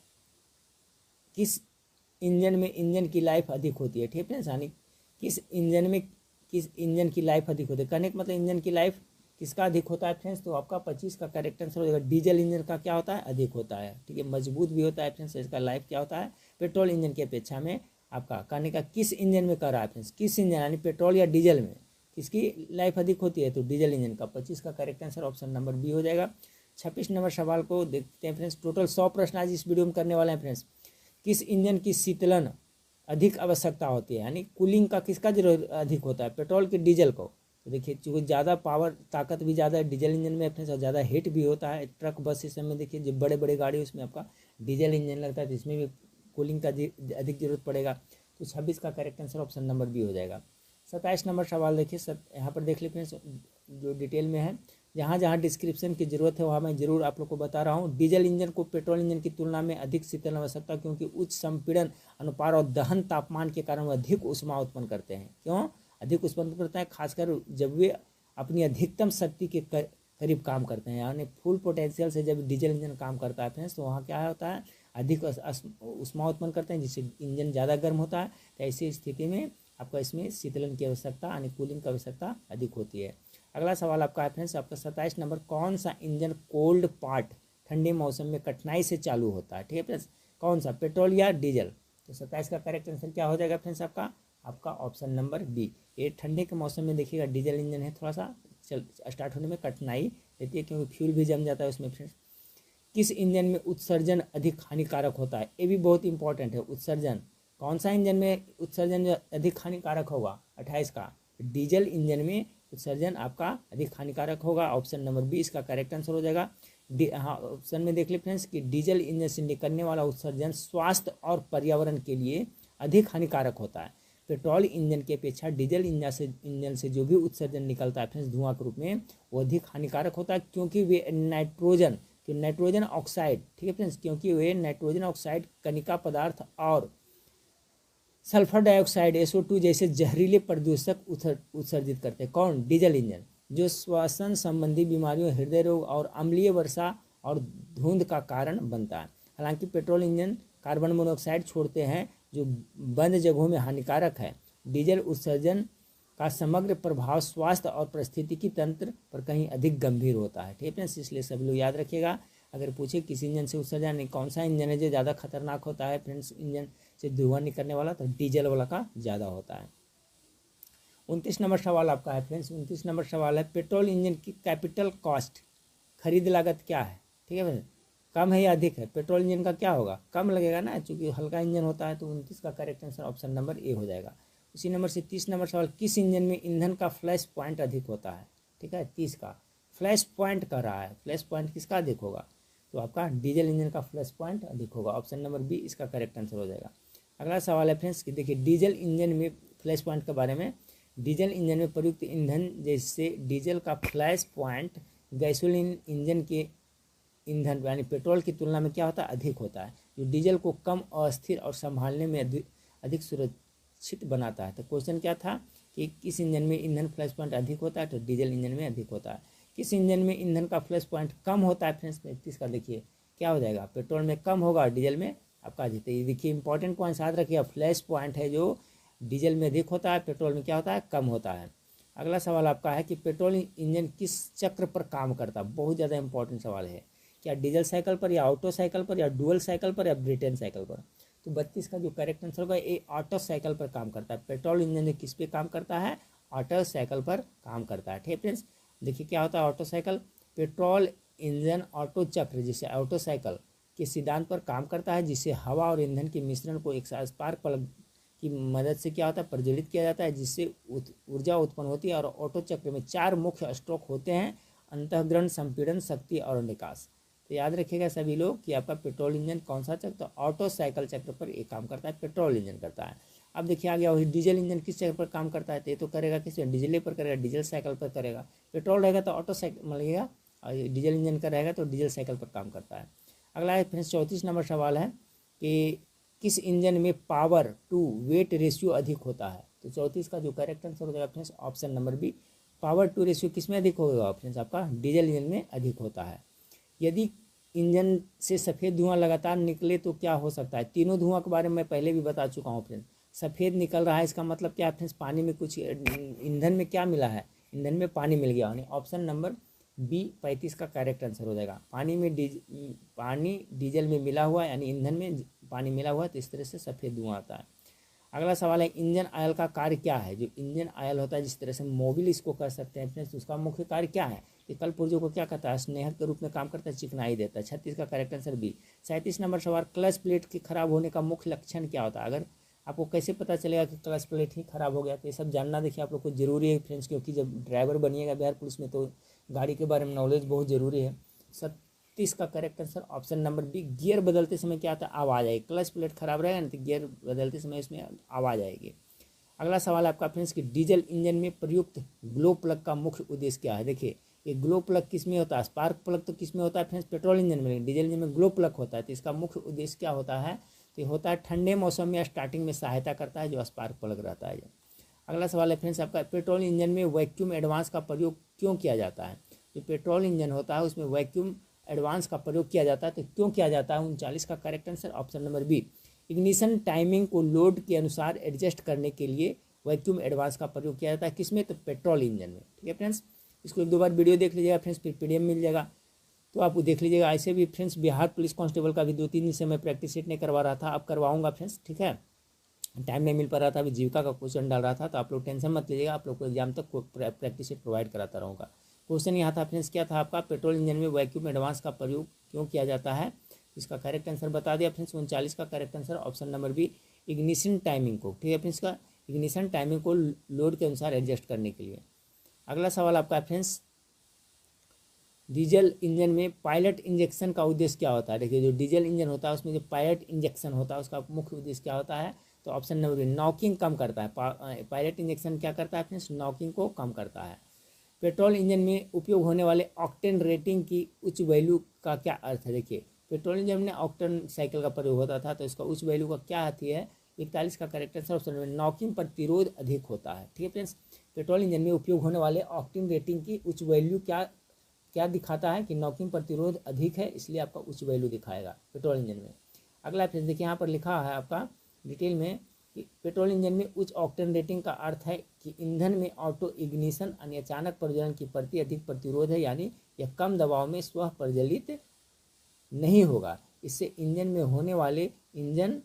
इंजन की लाइफ अधिक होती है। ठीक है फ्रेंड्स, यानी किस इंजन की लाइफ अधिक होती है। कहने का मतलब इंजन की लाइफ किसका अधिक होता है फ्रेंड्स, तो आपका 25 का करेक्ट आंसर हो जाएगा। डीजल इंजन का क्या होता है, अधिक होता है। ठीक है, मजबूत भी होता है फ्रेंड्स, इसका लाइफ क्या होता है, पेट्रोल इंजन की अपेक्षा में। आपका कहने का किस इंजन में कर रहा है फ्रेंड्स, किस इंजन यानी पेट्रोल या डीजल में किसकी लाइफ अधिक होती है, तो डीजल इंजन का। 25 का correct answer option number B हो जाएगा। 26 नंबर सवाल को देखते हैं फ्रेंड्स। टोटल 100 प्रश्न आज इस वीडियो में करने वाले हैं फ्रेंड्स। किस इंजन की शीतलन अधिक आवश्यकता होती है, यानी कूलिंग का किसका जरूरत अधिक होता है, पेट्रोल के डीजल को। तो देखिए चूँकि ज़्यादा पावर ताकत भी ज़्यादा है डीजल इंजन में फ्रेंड्स, और ज़्यादा हीट भी होता है। ट्रक बस इस समय देखिए जो बड़े बड़े गाड़ी उसमें आपका डीजल इंजन लगता है, तो इसमें भी कूलिंग का अधिक जरूरत पड़ेगा। तो 26 का correct answer option number B हो जाएगा। 27 नंबर सवाल देखिए, यहाँ पर देख लीजिए फ्रेंड्स, जो डिटेल में है, जहाँ जहाँ डिस्क्रिप्शन की ज़रूरत है वहाँ मैं ज़रूर आप लोग को बता रहा हूँ। डीजल इंजन को पेट्रोल इंजन की तुलना में अधिक शीतलन आवश्यकता, क्योंकि उच्च संपीड़न अनुपात और दहन तापमान के कारण वह अधिक ऊष्मा उत्पन्न करते हैं। क्यों अधिक उत्पन्न करते हैं? खासकर जब वे अपनी अधिकतम शक्ति के करीब काम करते हैं, यानी फुल पोटेंशियल से जब डीजल इंजन काम करता है फ्रेंड्स, तो वहाँ क्या होता है, अधिक ऊष्मा उत्पन्न करते हैं, जिससे इंजन ज़्यादा गर्म होता है। तो ऐसी स्थिति में आपका इसमें शीतलन की आवश्यकता यानी कूलिंग की आवश्यकता अधिक होती है। अगला सवाल आपका है फ्रेंड्स, आपका 27 नंबर, कौन सा इंजन कोल्ड पार्ट ठंडे मौसम में कठिनाई से चालू होता है? ठीक है फ्रेंड्स, कौन सा, पेट्रोल या डीजल? तो 27 का करेक्ट आंसर क्या हो जाएगा फ्रेंड्स? आपका ऑप्शन नंबर बी। ये ठंडे के मौसम में देखिएगा डीजल इंजन है, थोड़ा सा स्टार्ट होने में कठिनाई देती है, क्योंकि फ्यूल भी जम जाता है उसमें फ्रेंड्स। किस इंजन में उत्सर्जन अधिक हानिकारक होता है? ये भी बहुत इंपॉर्टेंट है। उत्सर्जन, कौन सा इंजन में उत्सर्जन जो अधिक हानिकारक होगा? 28 का डीजल इंजन में उत्सर्जन आपका अधिक हानिकारक होगा। ऑप्शन नंबर बी इसका करेक्ट आंसर हो जाएगा। हाँ, ऑप्शन में देख ले फ्रेंड्स कि डीजल इंजन से निकलने वाला उत्सर्जन स्वास्थ्य और पर्यावरण के लिए अधिक हानिकारक होता है। पेट्रोल इंजन की अपेक्षा डीजल इंजन से जो भी उत्सर्जन निकलता है फ्रेंड्स धुआं के रूप में, वो अधिक हानिकारक होता है, क्योंकि वे नाइट्रोजन ऑक्साइड, ठीक है फ्रेंड्स, क्योंकि वे नाइट्रोजन ऑक्साइड, कणिका पदार्थ और सल्फर डाइऑक्साइड SO2 जैसे जहरीले प्रदूषक उत्सर्जित करते हैं। कौन? डीजल इंजन, जो श्वसन संबंधी बीमारियों, हृदय रोग और अम्लीय वर्षा और धुंध का कारण बनता है। हालांकि पेट्रोल इंजन कार्बन मोनोऑक्साइड छोड़ते हैं, जो बंद जगहों में हानिकारक है। डीजल उत्सर्जन का समग्र प्रभाव स्वास्थ्य और पारिस्थितिकी तंत्र पर कहीं अधिक गंभीर होता है। ठीक है, इसलिए सभी लोग याद रखिएगा। अगर पूछे किस इंजन से उत्सर्जन नहीं, कौन सा इंजन है जो ज़्यादा खतरनाक होता है फ्रेंड्स इंजन से धुआं निकलने वाला, तो डीजल वाला का ज़्यादा होता है। 29 नंबर सवाल आपका है फ्रेंड्स। 29 नंबर सवाल है, पेट्रोल इंजन की कैपिटल कॉस्ट, खरीद लागत क्या है? ठीक है फ्रेंड्स, कम है या अधिक है? पेट्रोल इंजन का क्या होगा? कम लगेगा ना, चूंकि हल्का इंजन होता है। तो 29 का correct answer option number A हो जाएगा। उसी नंबर से 30 नंबर सवाल, किस इंजन में ईंधन का फ्लैश पॉइंट अधिक होता है? ठीक है, 30 का फ्लैश पॉइंट कर रहा है, फ्लैश पॉइंट किसका अधिक होगा? तो आपका डीजल इंजन का फ्लैश पॉइंट अधिक होगा। ऑप्शन नंबर बी इसका करेक्ट आंसर हो जाएगा। अगला सवाल है फ्रेंड्स कि देखिए डीजल इंजन में फ्लैश पॉइंट के बारे में, डीजल इंजन में प्रयुक्त ईंधन जैसे डीजल का फ्लैश पॉइंट गैसोलीन इंजन के ईंधन यानी पेट्रोल की तुलना में क्या होता है? अधिक होता है, जो डीजल को कम अस्थिर और संभालने में अधिक सुरक्षित बनाता है। तो क्वेश्चन क्या था कि किस इंजन में ईंधन फ्लैश पॉइंट अधिक होता है? तो डीजल इंजन में अधिक होता है। किस इंजन में ईंधन का फ्लैश पॉइंट कम होता है फ्रेंड्स? 35 का देखिए क्या हो जाएगा? पेट्रोल में कम होगा और डीजल में आपका अधिक। ये देखिए इंपॉर्टेंट पॉइंट याद रखिए, फ्लैश पॉइंट है जो डीजल में अधिक होता है, पेट्रोल में क्या होता है? कम होता है। अगला सवाल आपका है कि पेट्रोल इंजन किस चक्र पर काम करता है? बहुत ज़्यादा इंपॉर्टेंट सवाल है। क्या डीजल साइकिल पर, या ऑटो साइकिल पर, या डुअल साइकिल पर, या ब्रिटेन साइकिल पर? तो 32 का जो करेक्ट आंसर होगा ये ऑटो साइकिल पर काम करता है। पेट्रोल इंजन किस पे काम करता है? ऑटो साइकिल पर काम करता है। ठीक फ्रेंड्स, देखिए क्या होता है auto cycle? Petrol engine auto चक्र जिसे ऑटो साइकिल के सिद्धांत पर काम करता है, जिससे हवा और ईंधन के मिश्रण को एक स्पार्क प्लग की मदद से क्या होता है? प्रज्वलित किया जाता है, जिससे ऊर्जा उत्पन्न होती है। और ऑटो चक्र में 4 मुख्य स्ट्रोक होते हैं: अंतःग्रहण, संपीड़न, शक्ति और निकास। तो याद रखिएगा सभी लोग कि आपका पेट्रोल इंजन कौन सा चक्र? तो ऑटो साइकिल चक्र पर एक काम करता है, पेट्रोल इंजन करता है। अब देखिए आ गया वही डीजल इंजन किस चक्र पर काम करता है? तो ये तो करेगा किस पे? डीजल पर करेगा, डीजल साइकिल पर करेगा। पेट्रोल रहेगा तो ऑटो साइकिल लगेगा, और डीजल इंजन का रहेगा तो डीजल साइकिल पर काम करता है। अगला है फ्रेंड्स 34 नंबर सवाल है कि किस इंजन में पावर टू वेट रेशियो अधिक होता है? तो 34 का जो करेक्ट आंसर हो जाएगा friends option number B. Power to ratio किस में अधिक होगा फ्रेंड्स? आपका डीजल इंजन में अधिक होता है। यदि इंजन से सफ़ेद धुआं लगातार निकले तो क्या हो सकता है? तीनों धुआं के बारे में मैं पहले भी बता चुका हूँ फ्रेंड्स। सफ़ेद निकल रहा है इसका मतलब क्या है फ्रेंड्स? पानी में कुछ, ईंधन में क्या मिला है? ईंधन में पानी मिल गया। यानी ऑप्शन नंबर बी 35 का करेक्ट आंसर हो जाएगा। पानी डीजल में मिला हुआ है, यानी ईंधन में पानी मिला हुआ है, तो इस तरह से सफ़ेद धुआं आता है। अगला सवाल है इंजन ऑयल का कार्य क्या है? जो इंजन ऑयल होता है, जिस तरह से मोबिल इसको कर सकते हैं फ्रेंड्स, उसका मुख्य कार्य क्या है? कि कल पुर्जों को क्या करता है? स्नेहक के रूप में काम करता है, चिकनाई देता है। 36 का करेक्ट आंसर बी। 37 नंबर सवाल, क्लच प्लेट के खराब होने का मुख्य लक्षण क्या होता है? अगर आपको कैसे पता चलेगा कि क्लच प्लेट ही खराब हो गया? तो ये सब जानना देखिए आप लोग को जरूरी है फ्रेंड्स, क्योंकि जब ड्राइवर बनिएगा बिहार पुलिस में तो गाड़ी के बारे में नॉलेज बहुत ज़रूरी है। 37 का correct answer option number B. Gear बदलते समय क्या आता है? आवाज़ आएगी। क्लच प्लेट खराब रहेगा ना तो गियर बदलते समय इसमें आवाज़ आएगी। अगला सवाल आपका फ्रेंड्स कि डीजल इंजन में प्रयुक्त ग्लो प्लग का मुख्य उद्देश्य क्या है। देखिए ये ग्लो प्लग किस में होता है, स्पार्क प्लग तो किस में होता है फ्रेंड्स, पेट्रोल इंजन में, लेकिन डीजल इंजन में ग्लो प्लग होता है। तो इसका मुख्य उद्देश्य क्या होता है, तो ये होता है ठंडे मौसम में स्टार्टिंग में सहायता करता है, जो स्पार्क प्लग रहता है। अगला सवाल है फ्रेंड्स आपका पेट्रोल इंजन में वैक्यूम एडवांस का प्रयोग क्यों किया जाता है। जो पेट्रोल इंजन होता है उसमें वैक्यूम एडवांस का प्रयोग किया जाता है, तो क्यों किया जाता है। 39 का correct answer option number B. Ignition timing को लोड के अनुसार एडजस्ट करने के लिए वैक्यूम एडवांस का प्रयोग किया जाता है, किसमें, तो पेट्रोल इंजन में। ठीक है फ्रेंड्स, इसको एक दो बार वीडियो देख लीजिएगा फ्रेंड्स, फिर पीडीएफ मिल जाएगा तो आप देख लीजिएगा। ऐसे भी फ्रेंड्स बिहार पुलिस कांस्टेबल का भी 2-3 दिन से मैं प्रैक्टिस सेट नहीं करवा रहा था, अब करवाऊंगा फ्रेंड्स। ठीक है, टाइम नहीं मिल पा रहा था, अभी जीविका का क्वेश्चन डाल रहा था, तो आप लोग टेंशन मत लीजिएगा, आप लोग को एग्जाम तक प्रैक्टिस सेट प्रोवाइड कराता रहूँगा। क्वेश्चन यहाँ था फ्रेंड्स, क्या था आपका, पेट्रोल इंजन में वैक्यूम एडवांस का प्रयोग क्यों किया जाता है। इसका करेक्ट आंसर बता दिया फ्रेंड्स। 39 का correct answer option number B, ignition timing को। ठीक है फ्रेंड्स, का इग्निशन टाइमिंग को लोड के अनुसार एडजस्ट करने के लिए। अगला सवाल आपका है फ्रेंड्स, डीजल इंजन में पायलट इंजेक्शन का उद्देश्य क्या होता है। देखिए जो डीजल इंजन होता है उसमें जो पायलट इंजेक्शन होता है उसका मुख्य उद्देश्य क्या होता है, तो ऑप्शन नंबर बी, नॉकिंग कम करता है। पायलट इंजेक्शन क्या करता है फ्रेंड्स, नॉकिंग को कम करता है। पेट्रोल इंजन में उपयोग होने वाले ऑक्टेन रेटिंग की उच्च वैल्यू का क्या अर्थ है। देखिए पेट्रोल इंजन में ऑक्टेन साइकिल का प्रयोग होता था, तो इसका उच्च वैल्यू का क्या अर्थ है। 41 का correct answer option number, knocking प्रतिरोध अधिक होता है। ठीक है फ्रेंड्स, पेट्रोल इंजन में उपयोग होने वाले ऑक्टेन रेटिंग की उच्च वैल्यू क्या दिखाता है कि नॉकिंग प्रतिरोध अधिक है, इसलिए आपका उच्च वैल्यू दिखाएगा पेट्रोल इंजन में। अगला फ्रेंड्स देखिए यहाँ पर लिखा है आपका डिटेल में कि पेट्रोल इंजन में उच्च ऑक्टेन रेटिंग का अर्थ है कि ईंधन में ऑटो इग्निशन यानी अचानक प्रज्वलन की प्रति अधिक प्रतिरोध है, यानी यह कम दबाव में स्वः प्रज्वलित नहीं होगा। इससे इंजन में होने वाले इंजन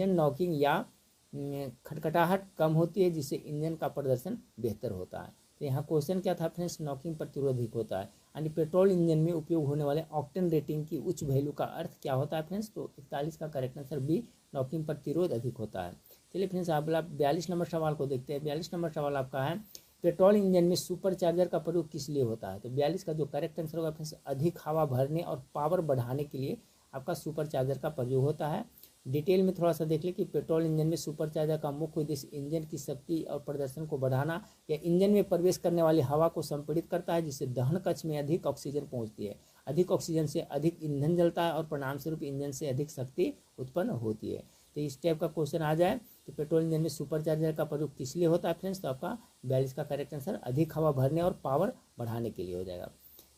नॉकिंग या खटखटाहट कम होती है, जिससे इंजन का प्रदर्शन बेहतर होता है। तो यहाँ क्वेश्चन क्या था फ्रेंड्स, नॉकिंग प्रतिरोध अधिक होता है, यानी पेट्रोल इंजन में उपयोग होने वाले ऑक्टेन रेटिंग की उच्च वैल्यू का अर्थ क्या होता है फ्रेंड्स, तो 41 का करेक्ट आंसर बी, नॉकिंग प्रतिरोध अधिक होता है। चलिए फ्रेंड्स आप 42 नंबर सवाल को देखते हैं। 42 नंबर सवाल आपका है, पेट्रोल इंजन में सुपर चार्जर का प्रयोग किस लिए होता है। तो 42 का जो करेक्ट आंसर होगा फ्रेंड्स, अधिक हवा भरने और पावर बढ़ाने के लिए आपका सुपर चार्जर का प्रयोग होता है। डिटेल में थोड़ा सा देख ले कि पेट्रोल इंजन में सुपर चार्जर का मुख्य उद्देश्य इंजन की शक्ति और प्रदर्शन को बढ़ाना या इंजन में प्रवेश करने वाली हवा को संपीड़ित करता है, जिससे दहन कक्ष में अधिक ऑक्सीजन पहुंचती है। अधिक ऑक्सीजन से अधिक ईंधन जलता है और परिणाम स्वरूप इंजन से अधिक शक्ति उत्पन्न होती है। तो इस टाइप का क्वेश्चन आ जाए तो पेट्रोल इंजन में सुपर चार्जर का प्रयोग किस लिए होता है फ्रेंड्स, तो आपका 42 का करेक्ट आंसर अधिक हवा भरने और पावर बढ़ाने के लिए हो जाएगा।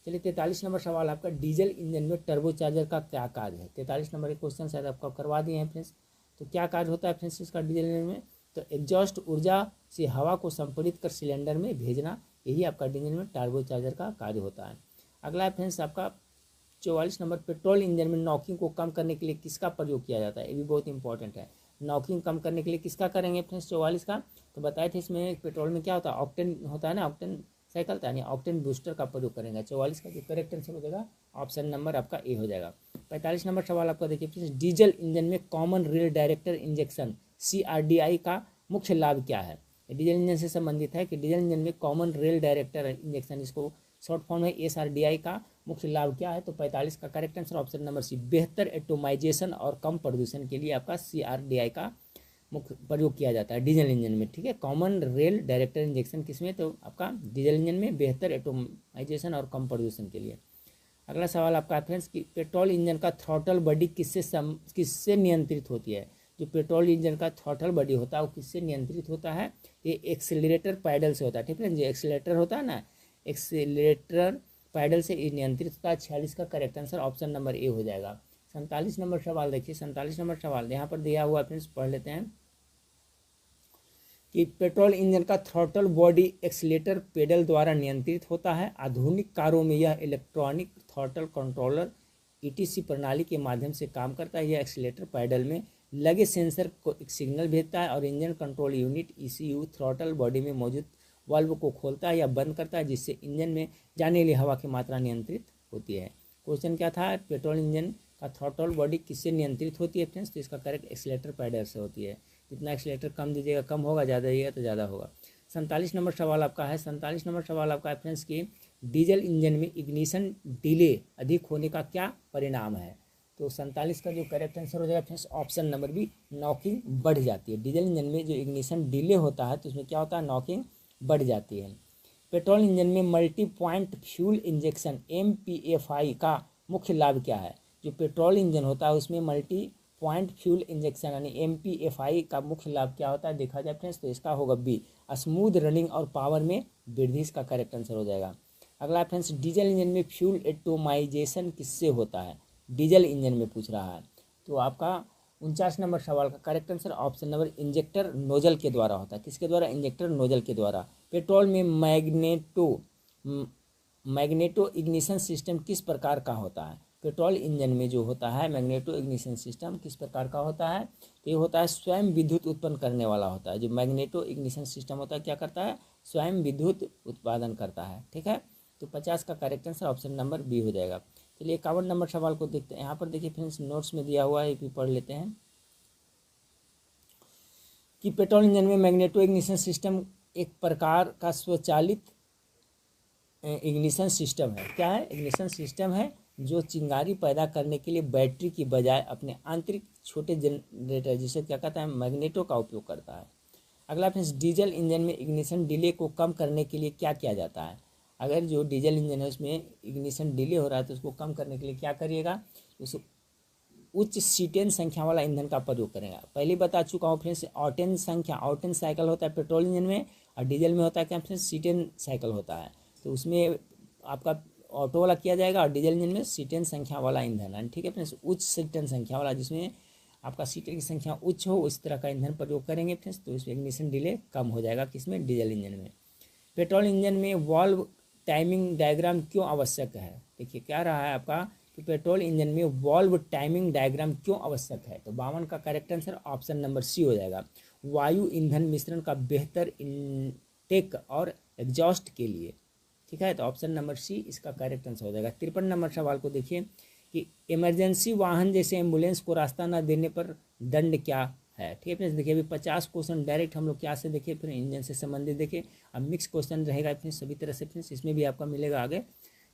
चलिए 43 नंबर सवाल आपका, डीजल इंजन में टर्बो चार्जर का क्या कार्य है। 43 नंबर के क्वेश्चन शायद आपको करवा दिए हैं फ्रेंड्स। तो क्या कार्य होता है फ्रेंड्स इसका डीजल इंजन में, तो एग्जॉस्ट ऊर्जा से हवा को संपीड़ित कर सिलेंडर में भेजना, यही आपका डीजल में टर्बो चार्जर का कार्य होता है। अगला है फ्रेंड्स आपका 44 नंबर, पेट्रोल इंजन में नॉकिंग को कम करने के लिए किसका प्रयोग किया जाता है। ये भी बहुत इंपॉर्टेंट है, नॉकिंग कम करने के लिए किसका करेंगे फ्रेंड्स 44 का, तो बताए थे इसमें पेट्रोल में क्या होता है, ऑक्टेन होता है ना, ऑक्टेन साइकिल यानी ऑक्टेन बूस्टर का प्रयोग करेंगे। 44 का जो करेक्ट आंसर हो जाएगा ऑप्शन नंबर आपका ए हो जाएगा। 45 नंबर सवाल आपका देखिए फ्रेंड्स, डीजल इंजन में common rail director injection CRDI का मुख्य लाभ क्या है। डीजल इंजन से संबंधित है कि डीजल इंजन में कॉमन रेल डायरेक्टर इंजेक्शन, इसको शॉर्ट फॉर्म है SRDI का मुख्य लाभ क्या है, तो 45 का correct answer option number C, बेहतर एटोमाइजेशन और कम प्रदूषण के लिए आपका CRDI का मुख्य प्रयोग किया जाता है डीजल इंजन में। ठीक है, कॉमन रेल डायरेक्टर इंजेक्शन किसमें, तो आपका डीजल इंजन में बेहतर एटोमाइजेशन और कम प्रदूषण के लिए। अगला सवाल आपका फ्रेंड्स कि पेट्रोल इंजन का थ्रॉटल बॉडी किससे नियंत्रित होती है। जो पेट्रोल इंजन का थ्रॉटल बॉडी होता है वो किससे नियंत्रित होता है, ये एक्सेलरेटर पैडल से होता है। ठीक है, जो एक्सेलरेटर होता है ना, एक्सेलरेटर पैडल से ये नियंत्रित होता है। 46 का correct answer option number A हो जाएगा। 47 नंबर सवाल देखिए, 47 नंबर सवाल यहाँ पर दिया हुआ फ्रेंड्स, पढ़ लेते हैं कि पेट्रोल इंजन का थ्रॉटल बॉडी एक्सीलेटर पेडल द्वारा नियंत्रित होता है। आधुनिक कारों में यह इलेक्ट्रॉनिक थ्रॉटल कंट्रोलर ETC प्रणाली के माध्यम से काम करता है। यह एक्सीलेटर पैडल में लगे सेंसर को एक सिग्नल भेजता है और engine control unit ECU throttle body में मौजूद वाल्व को खोलता है या बंद करता है, जिससे इंजन में जाने वाली हवा की मात्रा नियंत्रित होती है। क्वेश्चन क्या था, पेट्रोल इंजन का थ्रॉटल बॉडी किससे नियंत्रित होती है फ्रेंड्स, तो इसका करेक्ट एक्सीलेटर पैडल से होती है। जितना एक्सीलेटर कम दीजिएगा कम होगा, ज़्यादा दीजिएगा तो ज़्यादा होगा। 47 नंबर सवाल आपका है, 47 नंबर सवाल आपका है फ्रेंड्स कि डीजल इंजन में इग्निशन डिले अधिक होने का क्या परिणाम है। तो 47 का जो करेक्ट आंसर हो जाएगा friends option number B, knocking बढ़ जाती है। डीजल इंजन में जो इग्निशन डिले होता है तो उसमें क्या होता है, नॉकिंग बढ़ जाती है। पेट्रोल इंजन में multi point fuel injection MPFI का मुख्य लाभ क्या है? जो पेट्रोल इंजन होता है उसमें मल्टी पॉइंट फ्यूल इंजेक्शन यानी MPFI का मुख्य लाभ क्या होता है देखा जाए फ्रेंड्स तो इसका होगा बी, स्मूथ रनिंग और पावर में वृद्धि, इसका करेक्ट आंसर हो जाएगा। अगला फ्रेंड्स, डीजल इंजन में फ्यूल एटोमाइजेशन किससे होता है? डीजल इंजन में पूछ रहा है, तो आपका 49 नंबर सवाल का correct answer option number injector nozzle के द्वारा होता है। किसके द्वारा? इंजेक्टर नोजल के द्वारा। पेट्रोल में मैग्नेटो इग्निशन सिस्टम किस प्रकार का होता है? पेट्रोल इंजन में जो होता है मैग्नेटो इग्निशन सिस्टम किस प्रकार का होता है? तो ये होता है स्वयं विद्युत उत्पन्न करने वाला होता है। जो मैग्नेटो इग्निशन सिस्टम होता है क्या करता है? स्वयं विद्युत उत्पादन करता है। ठीक है, तो 50 का correct answer option number B हो जाएगा। चलिए 51 नंबर सवाल को देखते हैं। यहाँ पर देखिए फ्रेंड्स नोट्स में दिया हुआ है, ये भी पढ़ लेते हैं कि पेट्रोल इंजन में मैग्नेटो इग्निशन सिस्टम एक प्रकार का स्वचालित इग्निशन सिस्टम है। क्या है? इग्निशन सिस्टम है जो चिंगारी पैदा करने के लिए बैटरी की बजाय अपने आंतरिक छोटे जनरेटर जिसे क्या कहता है मैग्नेटो का उपयोग करता है। अगला फ्रेंड्स, डीजल इंजन में इग्निशन डिले को कम करने के लिए क्या किया जाता है? अगर जो डीजल इंजन है उसमें इग्निशन डिले हो रहा है तो उसको कम करने के लिए क्या करिएगा? उस उच्च सीटेन संख्या वाला ईंधन का प्रयोग करेगा। पहले बता चुका हूँ फ्रेंड्स, ऑटेन संख्या, ऑटेन साइकिल होता है पेट्रोल इंजन में और डीजल में होता है क्या फ्रेंड्स? सीटेन साइकिल होता है। तो उसमें आपका ऑटो वाला किया जाएगा और डीजल इंजन में सीटेन संख्या वाला ईंधन है। ठीक है फ्रेंड्स, उच्च सीटेन संख्या वाला जिसमें आपका सीटें की संख्या उच्च हो उस तरह का ईंधन प्रयोग करेंगे फ्रेंड्स तो इसमें इग्निशन डिले कम हो जाएगा। किसमें? डीजल इंजन में। पेट्रोल इंजन में वॉल्व टाइमिंग डायग्राम क्यों आवश्यक है? देखिए क्या रहा है आपका कि पेट्रोल इंजन में वॉल्व टाइमिंग डायग्राम क्यों आवश्यक है? तो 52 का correct answer option number C हो जाएगा, वायु ईंधन मिश्रण का बेहतर इनटेक और एग्जॉस्ट के लिए। ठीक है, तो ऑप्शन नंबर सी इसका करेक्ट आंसर हो जाएगा। 53 नंबर सवाल को देखिए कि इमरजेंसी वाहन जैसे एम्बुलेंस को रास्ता न देने पर दंड क्या है? ठीक है फ्रेंड्स, देखिए अभी 50 क्वेश्चन डायरेक्ट हम लोग क्या से देखे, फिर इंजन से संबंधित देखे, अब मिक्स क्वेश्चन रहेगा फ्रेंड्स सभी तरह से फ्रेंड्स, इसमें भी आपका मिलेगा आगे।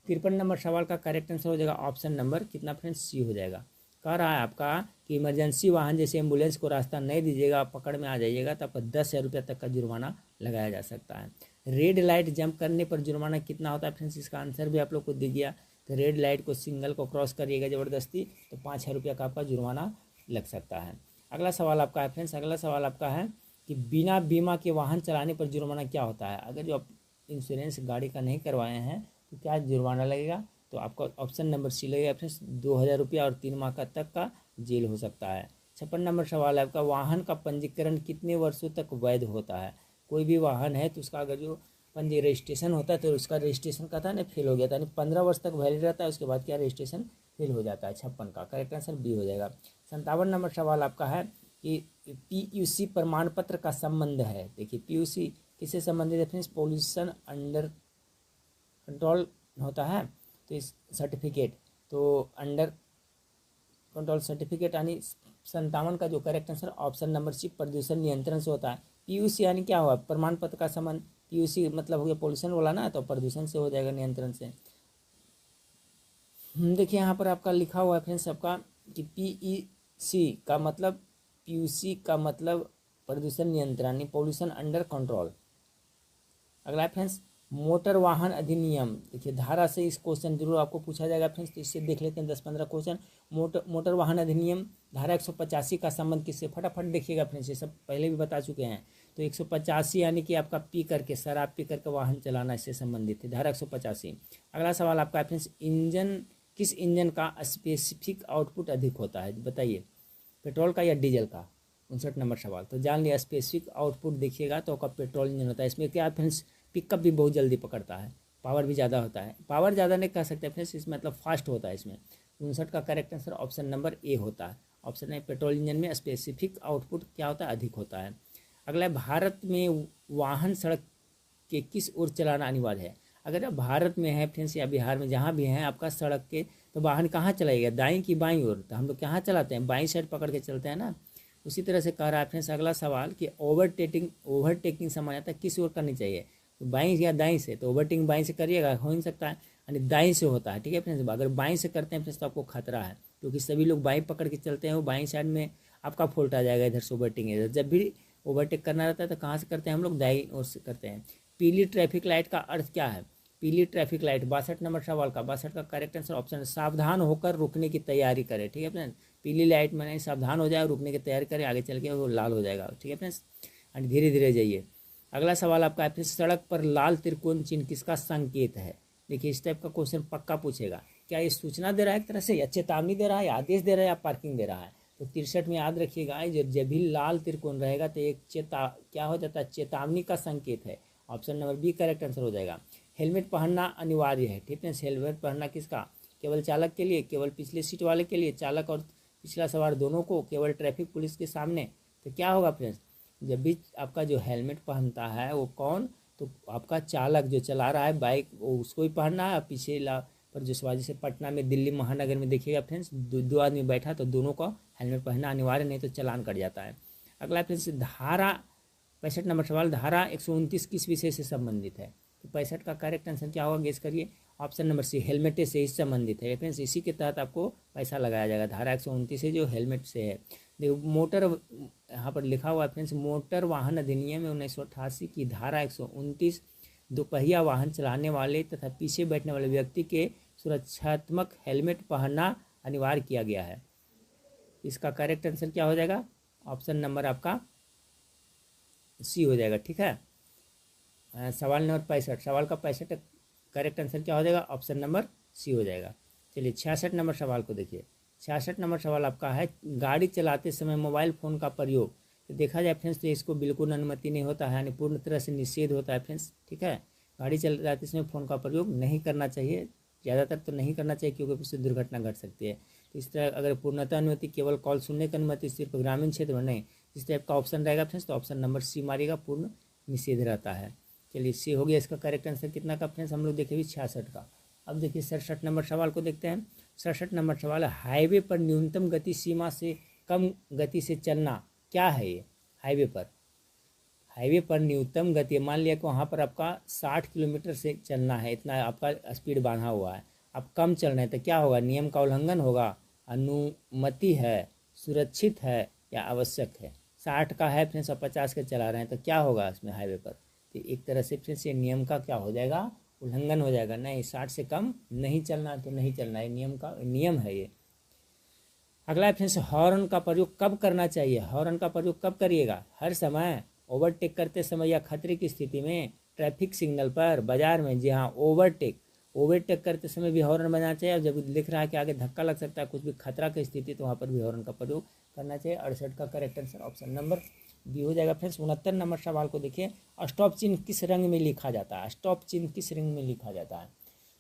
53 नंबर सवाल का करेक्ट आंसर हो जाएगा ऑप्शन नंबर कितना फ्रेंड्स? सी हो जाएगा। कह रहा है आपका कि इमरजेंसी वाहन जैसे एम्बुलेंस को रास्ता नहीं दीजिएगा, पकड़ में आ जाइएगा तो आपका 10,000 रुपया तक का जुर्माना लगाया जा सकता है। रेड लाइट जंप करने पर जुर्माना कितना होता है फ्रेंड्स? इसका आंसर भी आप लोग को दे दिया। तो रेड लाइट को सिग्नल को क्रॉस करिएगा ज़बरदस्ती तो 5,000 रुपया का आपका जुर्माना लग सकता है। अगला सवाल आपका है फ्रेंड्स, अगला सवाल आपका है कि बिना बीमा के वाहन चलाने पर जुर्माना क्या होता है? अगर जो आप इंश्योरेंस गाड़ी का नहीं करवाए हैं तो क्या जुर्माना लगेगा? तो आपका ऑप्शन नंबर सी लगेगा फ्रेंड्स, 2,000 रुपया और 3 माह तक का जेल हो सकता है। 56 नंबर सवाल है आपका, वाहन का पंजीकरण कितने वर्षों तक वैध होता है? कोई भी वाहन है तो उसका अगर जो रजिस्ट्रेशन होता है तो उसका रजिस्ट्रेशन का था ना फेल हो गया था, यानी 15 वर्ष तक वैलिड रहता है, उसके बाद क्या रजिस्ट्रेशन फेल हो जाता है। 56 का करेक्ट आंसर बी हो जाएगा। 57 नंबर सवाल आपका है कि PUC प्रमाण पत्र का संबंध है। देखिए PUC किससे संबंधित है फ्रेंड्स? पोल्यूशन अंडर कंट्रोल होता है तो इस सर्टिफिकेट, तो अंडर कंट्रोल सर्टिफिकेट यानी 57 का जो correct answer option number C प्रदूषण नियंत्रण से होता है। PUC यानी क्या हुआ? प्रमाण पत्र का संबंध, PUC मतलब हो गया पोल्यूशन वाला ना, तो प्रदूषण से हो जाएगा, नियंत्रण से। देखिए यहाँ पर आपका लिखा हुआ है फ्रेंड्स आपका कि PUC का मतलब प्रदूषण नियंत्रण, पोल्यूशन अंडर कंट्रोल। अगला है फ्रेंड्स मोटर वाहन अधिनियम। देखिए धारा से इस क्वेश्चन जरूर आपको पूछा जाएगा फ्रेंड्स, तो इससे देख लेते हैं 10-15 क्वेश्चन। मोटर वाहन अधिनियम धारा 185 का संबंध किससे? फटाफट देखिएगा फ्रेंड्स, ये सब पहले भी बता चुके हैं। तो 185 यानी कि आपका पी करके, शराब पी करके वाहन चलाना इससे संबंधित है, धारा 185। अगला सवाल आपका है फ्रेंड्स, किस इंजन का स्पेसिफिक आउटपुट अधिक होता है? बताइए, पेट्रोल का या डीजल का? 59 नंबर सवाल। तो जान लिया स्पेसिफिक आउटपुट देखिएगा तो आपका पेट्रोल इंजन होता है। इसमें क्या फ्रेंड्स पिकअप भी बहुत जल्दी पकड़ता है, पावर भी ज़्यादा होता है, पावर ज़्यादा नहीं कह सकते फ्रेंड्स, इसमें मतलब फास्ट होता है इसमें। 59 का correct answer option number A होता है। ऑप्शन है पेट्रोल इंजन में स्पेसिफिक आउटपुट क्या होता है? अधिक होता है। अगला है भारत में वाहन सड़क के किस ओर चलाना अनिवार्य है? अगर आप भारत में है फ्रेंड्स या बिहार में जहाँ भी हैं आपका सड़क के, तो वाहन कहाँ चलाइएगा? दाईं की बाईं ओर? तो हम लोग कहाँ चलाते हैं? बाईं साइड पकड़ के चलते हैं ना। उसी तरह से कह रहा है फ्रेंड्स अगला सवाल कि ओवरटेकिंग सामान्यतः किस ओर करनी चाहिए? तो बाईं या दाईं से? तो ओवरटेकिंग बाईं से करिएगा, हो नहीं सकता है, यानी दाएं से होता है, ठीक है फ्रेंड्स। अगर बाएं से करते हैं फ्रेंड्स तो आपको खतरा है, क्योंकि सभी लोग बाएं पकड़ के चलते हैं, वो बाएं साइड में आपका फॉल्ट आ जाएगा, इधर से ओवरटेक इधर। जब भी ओवरटेक करना रहता है तो कहाँ से करते हैं हम लोग, दाईं ओर से करते हैं। पीली ट्रैफिक लाइट का अर्थ क्या है? पीली ट्रैफिक लाइट 62 नंबर सवाल का, 62 का करेक्ट आंसर ऑप्शन है सावधान होकर रुकने की तैयारी करें, ठीक है फ्रेंड्स। पीली लाइट में नहीं, सावधान हो जाए, रुकने की तैयारी करें, आगे चल के वो लाल हो जाएगा, ठीक है फ्रेंड्स। एंड धीरे धीरे जाइए। अगला सवाल आपका है फिर, सड़क पर लाल त्रिकोण चिन्ह किसका संकेत है? देखिए इस टाइप का क्वेश्चन पक्का पूछेगा। क्या ये सूचना दे रहा है एक तरह से, या चेतावनी दे रहा है, या आदेश दे रहा है, या पार्किंग दे रहा है? तो 63 में याद रखिएगा, जब भी लाल त्रिकोण रहेगा तो एक क्या हो जाता है, चेतावनी का संकेत है। Option number B correct answer हो जाएगा। हेलमेट पहनना अनिवार्य है, ठीक है। हेलमेट पहनना किसका? केवल चालक के लिए, केवल पिछले सीट वाले के लिए, चालक और पिछला सवार दोनों को, केवल ट्रैफिक पुलिस के सामने? तो क्या होगा फ्रेंड्स, जब भी आपका जो हेलमेट पहनता है वो कौन, तो आपका चालक जो चला रहा है बाइक वो उसको ही पहनना है। पीछे पर जो सवार, जैसे पटना में, दिल्ली महानगर में देखिएगा फ्रेंड्स, दो आदमी बैठा तो दोनों को हेलमेट पहनना अनिवार्य, नहीं तो चालान कट जाता है। अगला फ्रेंड्स, धारा 65 नंबर सवाल, धारा 129 किस विषय से संबंधित है? तो 65 का करेक्ट आंसर क्या होगा, गेस करिए। ऑप्शन नंबर सी, हेलमेट से ही संबंधित है फ्रेंड्स। इसी के तहत आपको पैसा लगाया जाएगा। धारा 129 है जो हेलमेट से है। देखो मोटर, यहाँ पर लिखा हुआ है फ्रेंड्स, मोटर वाहन अधिनियम 1988 की धारा 129 दोपहिया वाहन चलाने वाले तथा पीछे बैठने वाले व्यक्ति के सुरक्षात्मक हेलमेट पहनना अनिवार्य किया गया है। इसका करेक्ट आंसर क्या हो जाएगा? ऑप्शन नंबर आपका सी हो जाएगा, ठीक है। सवाल नंबर 65, सवाल का 65 करेक्ट आंसर क्या हो जाएगा? ऑप्शन नंबर सी हो जाएगा। चलिए 66 नंबर सवाल को देखिए। 66 नंबर सवाल आपका है, गाड़ी चलाते समय मोबाइल फ़ोन का प्रयोग तो देखा जाए फ्रेंड्स तो इसको बिल्कुल अनुमति नहीं होता है, यानी पूर्ण तरह से निषेध होता है फ्रेंड्स, ठीक है। गाड़ी चलाते समय फ़ोन का प्रयोग नहीं करना चाहिए, ज़्यादातर तो नहीं करना चाहिए, क्योंकि उससे दुर्घटना घट सकती है। तो इस तरह अगर पूर्णतः अनुमति, केवल कॉल सुनने की अनुमति सिर्फ ग्रामीण क्षेत्र में नहीं, इस टाइप का ऑप्शन रहेगा फ्रेंड्स, तो ऑप्शन नंबर सी मारिएगा, पूर्ण निषेध रहता है। चलिए सी हो गया। इसका करेक्ट आंसर कितना का फ्रेंड्स, हम लोग देखेंगे 66 का। अब देखिए 67 नंबर सवाल को देखते हैं। 67 नंबर सवाल है, हाईवे पर न्यूनतम गति सीमा से कम गति से चलना क्या है? ये हाईवे पर न्यूनतम गति, मान लिया कि वहाँ पर आपका 60 किलोमीटर से चलना है, इतना आपका स्पीड बांधा हुआ है, आप कम चल रहे हैं, तो क्या होगा? नियम का उल्लंघन होगा, अनुमति है, सुरक्षित है, या आवश्यक है? 60 का है फ्रेंड्स और 50 का चला रहे हैं, तो क्या होगा इसमें हाईवे पर? तो एक तरह से फ्रेंड्स ये नियम का क्या हो जाएगा? उल्लंघन हो जाएगा। नहीं, 60 से कम नहीं चलना, तो नहीं चलना है, नियम है ये। अगला फ्रेंड्स, हॉर्न का प्रयोग कब करना चाहिए? हॉर्न का प्रयोग कब करिएगा? हर समय, ओवरटेक करते समय, या खतरे की स्थिति में, ट्रैफिक सिग्नल पर, बाजार में? जी हाँ, ओवरटेक करते समय भी हॉर्न बजाना चाहिए, और जब लिख रहा है कि आगे धक्का लग सकता है, कुछ भी खतरा की स्थिति, तो वहाँ पर भी हॉर्न का प्रयोग करना चाहिए। 68 का correct answer option number B हो जाएगा फ्रेंड्स। 69 नंबर सवाल को देखिए, स्टॉप चिन्ह किस रंग में लिखा जाता है? स्टॉप चिन्ह किस रंग में लिखा जाता है?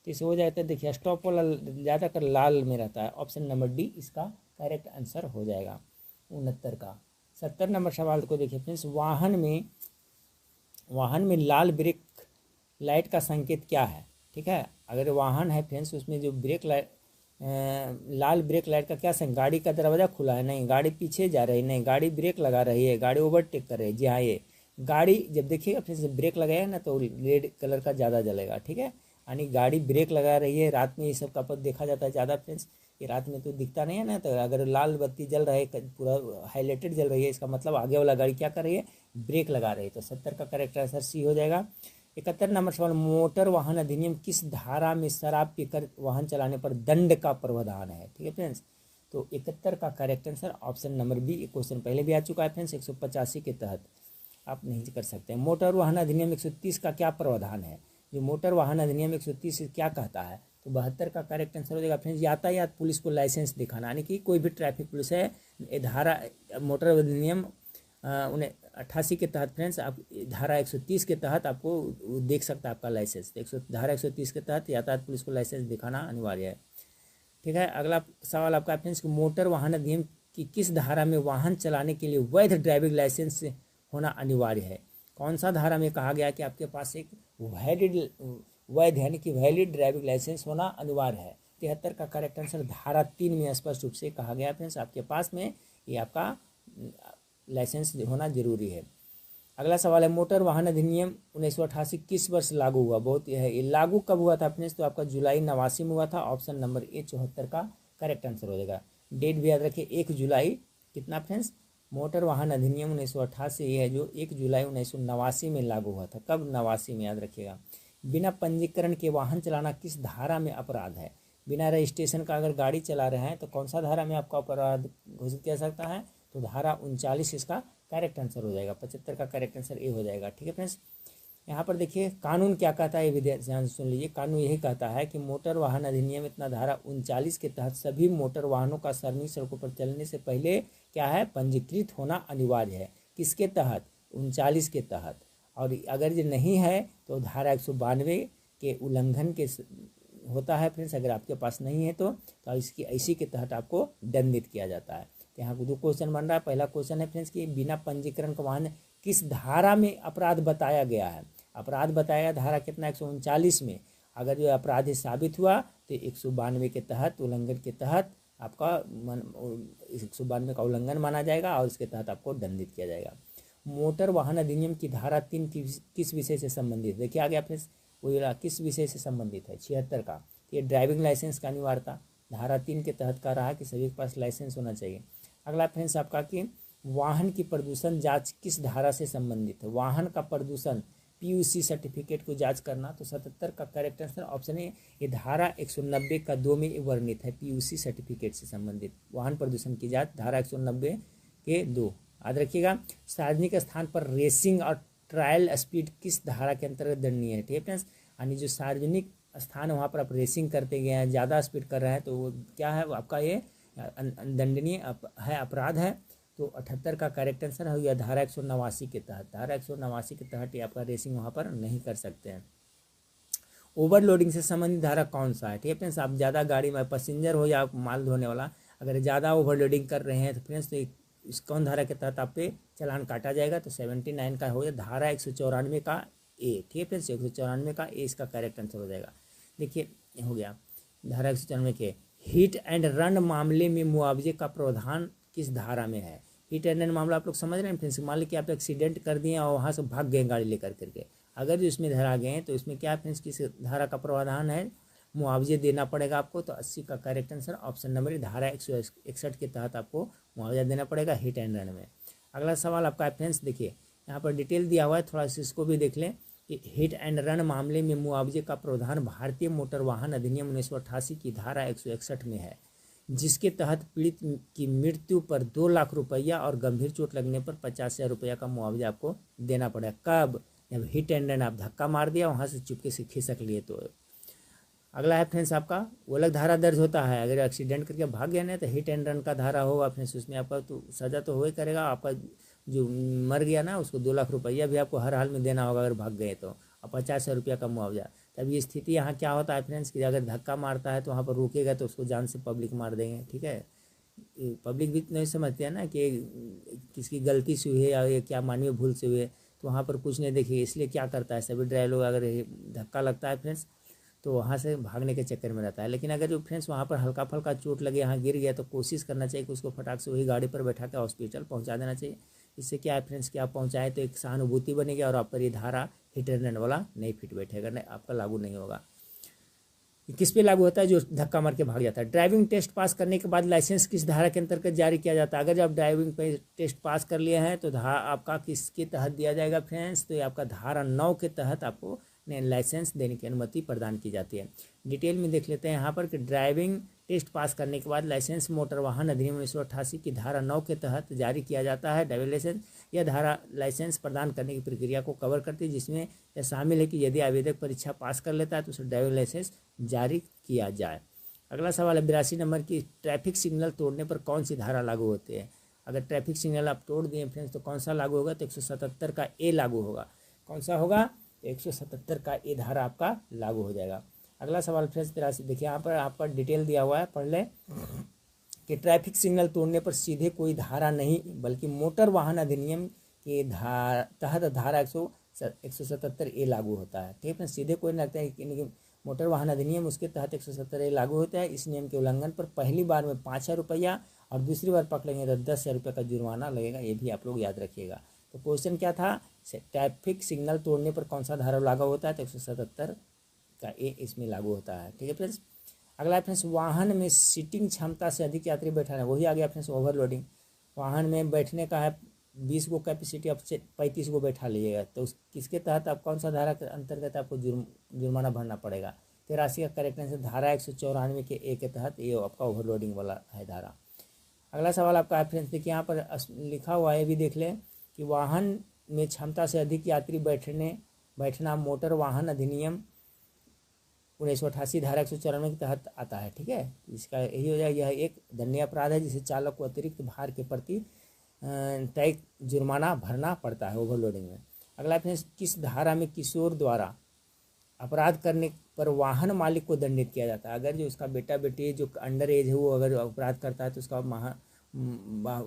तो इसे हो जाता है, देखिए स्टॉप वाला ज़्यादातर लाल में रहता है, ऑप्शन नंबर डी इसका करेक्ट आंसर हो जाएगा 69 का। 70 नंबर सवाल को देखिए फ्रेंड्स, वाहन में लाल ब्रेक लाइट का संकेत क्या है? ठीक है, अगर वाहन है फ्रेंड्स उसमें जो लाल ब्रेक लाइट का क्या संकेत? गाड़ी का दरवाज़ा खुला है? नहीं। गाड़ी पीछे जा रही है? नहीं। गाड़ी ब्रेक लगा रही है? गाड़ी ओवरटेक कर रही है? जी हाँ, ये गाड़ी जब देखिएगा फ्रेंड्स ब्रेक लगाएगा ना तो रेड कलर का ज़्यादा जलेगा, ठीक है। यानी गाड़ी ब्रेक लगा रही है, रात में ये सब का देखा जाता है ज़्यादा फ्रेंड्स, ये रात में तो दिखता नहीं है ना, तो अगर लाल बत्ती जल रहा है, पूरा हाईलाइटेड जल रही है, इसका मतलब आगे वाला गाड़ी क्या कर रही है? ब्रेक लगा रही है। तो 70 का करेक्ट आंसर सी हो जाएगा। 71 नंबर सवाल, मोटर वाहन अधिनियम किस धारा में शराब पीकर वाहन चलाने पर दंड का प्रावधान है? ठीक है फ्रेंड्स, तो 71 का correct answer option number B. Question पहले भी आ चुका है फ्रेंड्स, 185 के तहत आप नहीं कर सकते हैं। मोटर वाहन अधिनियम 130 का क्या प्रावधान है? जो मोटर वाहन अधिनियम 130 क्या कहता है? तो 72 का करेक्ट आंसर हो जाएगा फ्रेंड्स, यातायात पुलिस को लाइसेंस दिखाना, यानी कि कोई भी ट्रैफिक पुलिस है, धारा मोटर अधिनियम 88 के तहत फ्रेंड्स आप धारा 130 के तहत आपको देख सकता है आपका लाइसेंस। धारा 130 के तहत यातायात पुलिस को लाइसेंस दिखाना अनिवार्य है। ठीक है, अगला सवाल आपका फ्रेंड्स, मोटर वाहन अधिनियम की किस धारा में वाहन चलाने के लिए वैध ड्राइविंग लाइसेंस होना अनिवार्य है? कौन सा धारा में कहा गया कि आपके पास एक वैध यानी कि वैलिड ड्राइविंग लाइसेंस होना अनिवार्य है? 73 का करेक्ट आंसर धारा 3 में स्पष्ट रूप से कहा गया फ्रेंड्स, आपके पास में ये आपका लाइसेंस होना जरूरी है। अगला सवाल है मोटर वाहन अधिनियम 1988 किस वर्ष लागू हुआ? बहुत है, ये लागू कब हुआ था फ्रेंड्स? तो आपका जुलाई 89 में हुआ था। ऑप्शन नंबर ए 74 का करेक्ट आंसर हो जाएगा। डेट भी याद रखिए 1 जुलाई कितना फ्रेंड्स? मोटर वाहन अधिनियम 1988 ये है जो 1 जुलाई 1989 में लागू हुआ था। कब? 89 में, याद रखिएगा। बिना पंजीकरण के वाहन चलाना किस धारा में अपराध है? बिना रजिस्ट्रेशन का अगर गाड़ी चला रहे हैं तो कौन सा धारा में आपका अपराध घोषित किया सकता है? तो धारा 39 इसका करेक्ट आंसर हो जाएगा। 75 का करेक्ट आंसर ए हो जाएगा। ठीक है फ्रेंड्स, यहाँ पर देखिए कानून क्या कहता है, ये विद्यार्थी ध्यान से सुन लीजिए। कानून यही कहता है कि मोटर वाहन अधिनियम इतना धारा 39 के तहत सभी मोटर वाहनों का सार्वजनिक सड़कों पर चलने से पहले क्या है? पंजीकृत होना अनिवार्य है। किसके तहत? 39 के तहत। और अगर ये नहीं है तो धारा 192 के उल्लंघन के होता है फ्रेंड्स। अगर आपके पास नहीं है तो इसकी इसी के तहत आपको दंडित किया जाता है। तो यहाँ 2 क्वेश्चन बन रहा है। पहला क्वेश्चन है फ्रेंड्स कि बिना पंजीकरण का वाहन किस धारा में अपराध बताया गया है? अपराध बताया धारा कितना? 139 में। अगर जो अपराधी साबित हुआ तो 192 के तहत, उल्लंघन के तहत आपका 192 का उल्लंघन माना जाएगा और इसके तहत आपको दंडित किया जाएगा। मोटर वाहन अधिनियम की धारा 3 किस विषय से संबंधित? देखिए आ गया फ्रेंड्स, वो किस विषय से संबंधित है? 76 का। ये ड्राइविंग लाइसेंस का अनिवार्यता धारा 3 के तहत का रहा कि सभी के पास लाइसेंस होना चाहिए। अगला फ्रेंड्स आपका कि वाहन की प्रदूषण जांच किस धारा से संबंधित है? वाहन का प्रदूषण पीयूसी सर्टिफिकेट को जांच करना। तो 77 का करेक्ट आंसर ऑप्शन है ये धारा 190 का 2 में वर्णित है। पीयूसी सर्टिफिकेट से संबंधित वाहन प्रदूषण की जांच धारा 190 के 2। याद रखिएगा। सार्वजनिक स्थान पर रेसिंग और ट्रायल स्पीड किस धारा के अंतर्गत दंडनीय है? ठीक है फ्रेंड्स, यानी जो सार्वजनिक स्थान है वहाँ पर आप रेसिंग करते गए हैं, ज़्यादा स्पीड कर रहे हैं तो वो क्या है? वो आपका ये दंडनीय है, अपराध है। तो 78 का करेक्ट आंसर है या धारा 189 के तहत। धारा 189 के तहत ये आपका रेसिंग वहाँ पर नहीं कर सकते हैं। ओवरलोडिंग से संबंधित धारा कौन सा है? ठीक है फ्रेंड्स, आप ज़्यादा गाड़ी में पैसेंजर हो या माल ढोने वाला अगर ज़्यादा ओवरलोडिंग कर रहे हैं तो फ्रेंड्स तो इस कौन धारा के तहत आप पे चालान काटा जाएगा? तो 79 का हो जाए धारा 194 का ए। ठीक है फ्रेंड्स, 194 का ए इसका करेक्ट आंसर हो जाएगा। देखिए हो गया धारा 194 के। हिट एंड रन मामले में मुआवजे का प्रावधान किस धारा में है? हिट एंड रन मामला आप लोग समझ रहे हैं फ्रेंड्स। मान लीजिए कि आप एक्सीडेंट कर दिए और वहाँ से भाग गए गाड़ी लेकर करके, अगर जो इसमें धरा गए हैं तो इसमें क्या फ्रेंड्स किस धारा का प्रावधान है? मुआवजे देना पड़ेगा आपको। तो 80 का करेक्ट आंसर ऑप्शन नंबर धारा 161 के तहत आपको मुआवजा देना पड़ेगा हिट एंड रन में। अगला सवाल आपका है फ्रेंड्स, देखिए यहाँ पर डिटेल दिया हुआ है, थोड़ा सा इसको भी देख लें कि हिट एंड रन मामले में मुआवजे का प्रावधान भारतीय मोटर वाहन अधिनियम 1988 की धारा 161 में है, जिसके तहत पीड़ित की मृत्यु पर 2 लाख रुपया और गंभीर चोट लगने पर 50,000 रुपया का मुआवजा आपको देना पड़ेगा। कब? जब हिट एंड रन आप धक्का मार दिया, वहाँ से चुपके से खिसक लिए तो। अगला है फ्रेंड्स आपका वो अलग धारा दर्ज होता है। अगर एक्सीडेंट करके भाग गया ना तो हिट एंड रन का धारा होगा फ्रेंड्स, उसमें आपका तो सज़ा तो हो ही करेगा। आपका जो मर गया ना उसको 2 लाख रुपया भी आपको हर हाल में देना होगा अगर भाग गए तो, और 50,000 रुपया का मुआवजा। तब ये स्थिति यहाँ क्या होता है फ्रेंड्स कि अगर धक्का मारता है तो वहाँ पर रुकेगा तो उसको जान से पब्लिक मार देंगे। ठीक है, पब्लिक भी नहीं समझती है ना कि किसकी गलती से हुई है या ये क्या मानवीय भूल से हुई है, तो वहाँ पर कुछ नहीं देखिए। इसलिए क्या करता है सभी ड्राइवर लोग, अगर धक्का लगता है फ्रेंड्स तो वहाँ से भागने के चक्कर में रहता है। लेकिन अगर जो फ्रेंड्स वहाँ पर हल्का फल्का चोट लगे, यहाँ गिर गया, तो कोशिश करना चाहिए कि उसको फटाक से वही गाड़ी पर बैठा के हॉस्पिटल पहुँचा देना चाहिए। इससे क्या है फ्रेंड्स कि आप पहुँचाए तो एक सहानुभूति बनेगी और आप पर ये धारा हिट एंड रन वाला नहीं फिट बैठेगा, नहीं आपका लागू नहीं होगा। किस पे लागू होता है? जो धक्का मार के भाग जाता है। ड्राइविंग टेस्ट पास करने के बाद लाइसेंस किस धारा के अंतर्गत जारी किया जाता है? अगर जब डिराइविंग पे टेस्ट पास कर लिए हैं तो आपका किसके तहत दिया जाएगा फ्रेंड्स? तो ये आपका धारा 9 के तहत आपको लाइसेंस देने की अनुमति प्रदान की जाती है। डिटेल में देख लेते हैं यहाँ पर कि ड्राइविंग टेस्ट पास करने के बाद लाइसेंस मोटर वाहन अधिनियम 1988 की धारा 9 के तहत जारी किया जाता है। ड्राइविंग लाइसेंस यह धारा लाइसेंस प्रदान करने की प्रक्रिया को कवर करती है, जिसमें यह शामिल है कि यदि आवेदक परीक्षा पास कर लेता है तो उसे ड्राइविंग लाइसेंस जारी किया जाए। अगला सवाल है 82 नंबर की, ट्रैफिक सिग्नल तोड़ने पर कौन सी धारा लागू होती है? अगर ट्रैफिक सिग्नल आप तोड़ दिए फ्रेंड्स तो कौन सा लागू होगा? तो 177 का ए लागू होगा। कौन सा होगा? 177 का ए धारा आपका लागू हो जाएगा। अगला सवाल फ्रेंड्स 83, देखिए यहाँ पर आपका डिटेल दिया हुआ है, पढ़ लें कि ट्रैफिक सिग्नल तोड़ने पर सीधे कोई धारा नहीं बल्कि मोटर वाहन अधिनियम के तहत धारा 177 ए लागू होता है। ठीक है, सीधे कोई नहीं लगता है कि मोटर वाहन अधिनियम उसके तहत 177 ए लागू होता है। इस नियम के उल्लंघन पर पहली बार में 5,000 रुपया और दूसरी बार पकड़ेंगे तो 10,000 रुपये का जुर्माना लगेगा। ये भी आप लोग याद रखिएगा। तो क्वेश्चन क्या था ट्रैफिक सिग्नल तोड़ने पर कौन सा धारा लागू होता है? तो 177 का ए इसमें लागू होता है। ठीक है फ्रेंड्स। अगला है फ्रेंड्स, वाहन में सीटिंग क्षमता से अधिक यात्री बैठाना, वही आ गया फ्रेंड्स ओवरलोडिंग। वाहन में बैठने का है 20 को कैपेसिटी, अब 35 को बैठा लीजिएगा, तो किसके तहत आप कौन सा धारा के अंतर्गत आपको जुर्माना भरना पड़ेगा? 83 का करेक्ट आंसर धारा 194 के ए के तहत ये आपका ओवरलोडिंग वाला है धारा। अगला सवाल आपका है फ्रेंड्स, देखिए यहाँ पर लिखा हुआ है, भी देख लें कि वाहन में क्षमता से अधिक यात्री बैठना मोटर वाहन अधिनियम 1988 धारा 194 के तहत आता है। ठीक है, इसका यही हो जाए, यह एक दंडनीय अपराध है जिसे चालक को अतिरिक्त भार के प्रति तय जुर्माना भरना पड़ता है ओवरलोडिंग में। अगला फ्रेंड्स, किस धारा में किशोर द्वारा अपराध करने पर वाहन मालिक को दंडित किया जाता है? अगर जो उसका बेटा बेटी जो अंडर एज है वो अगर अपराध करता है तो उसका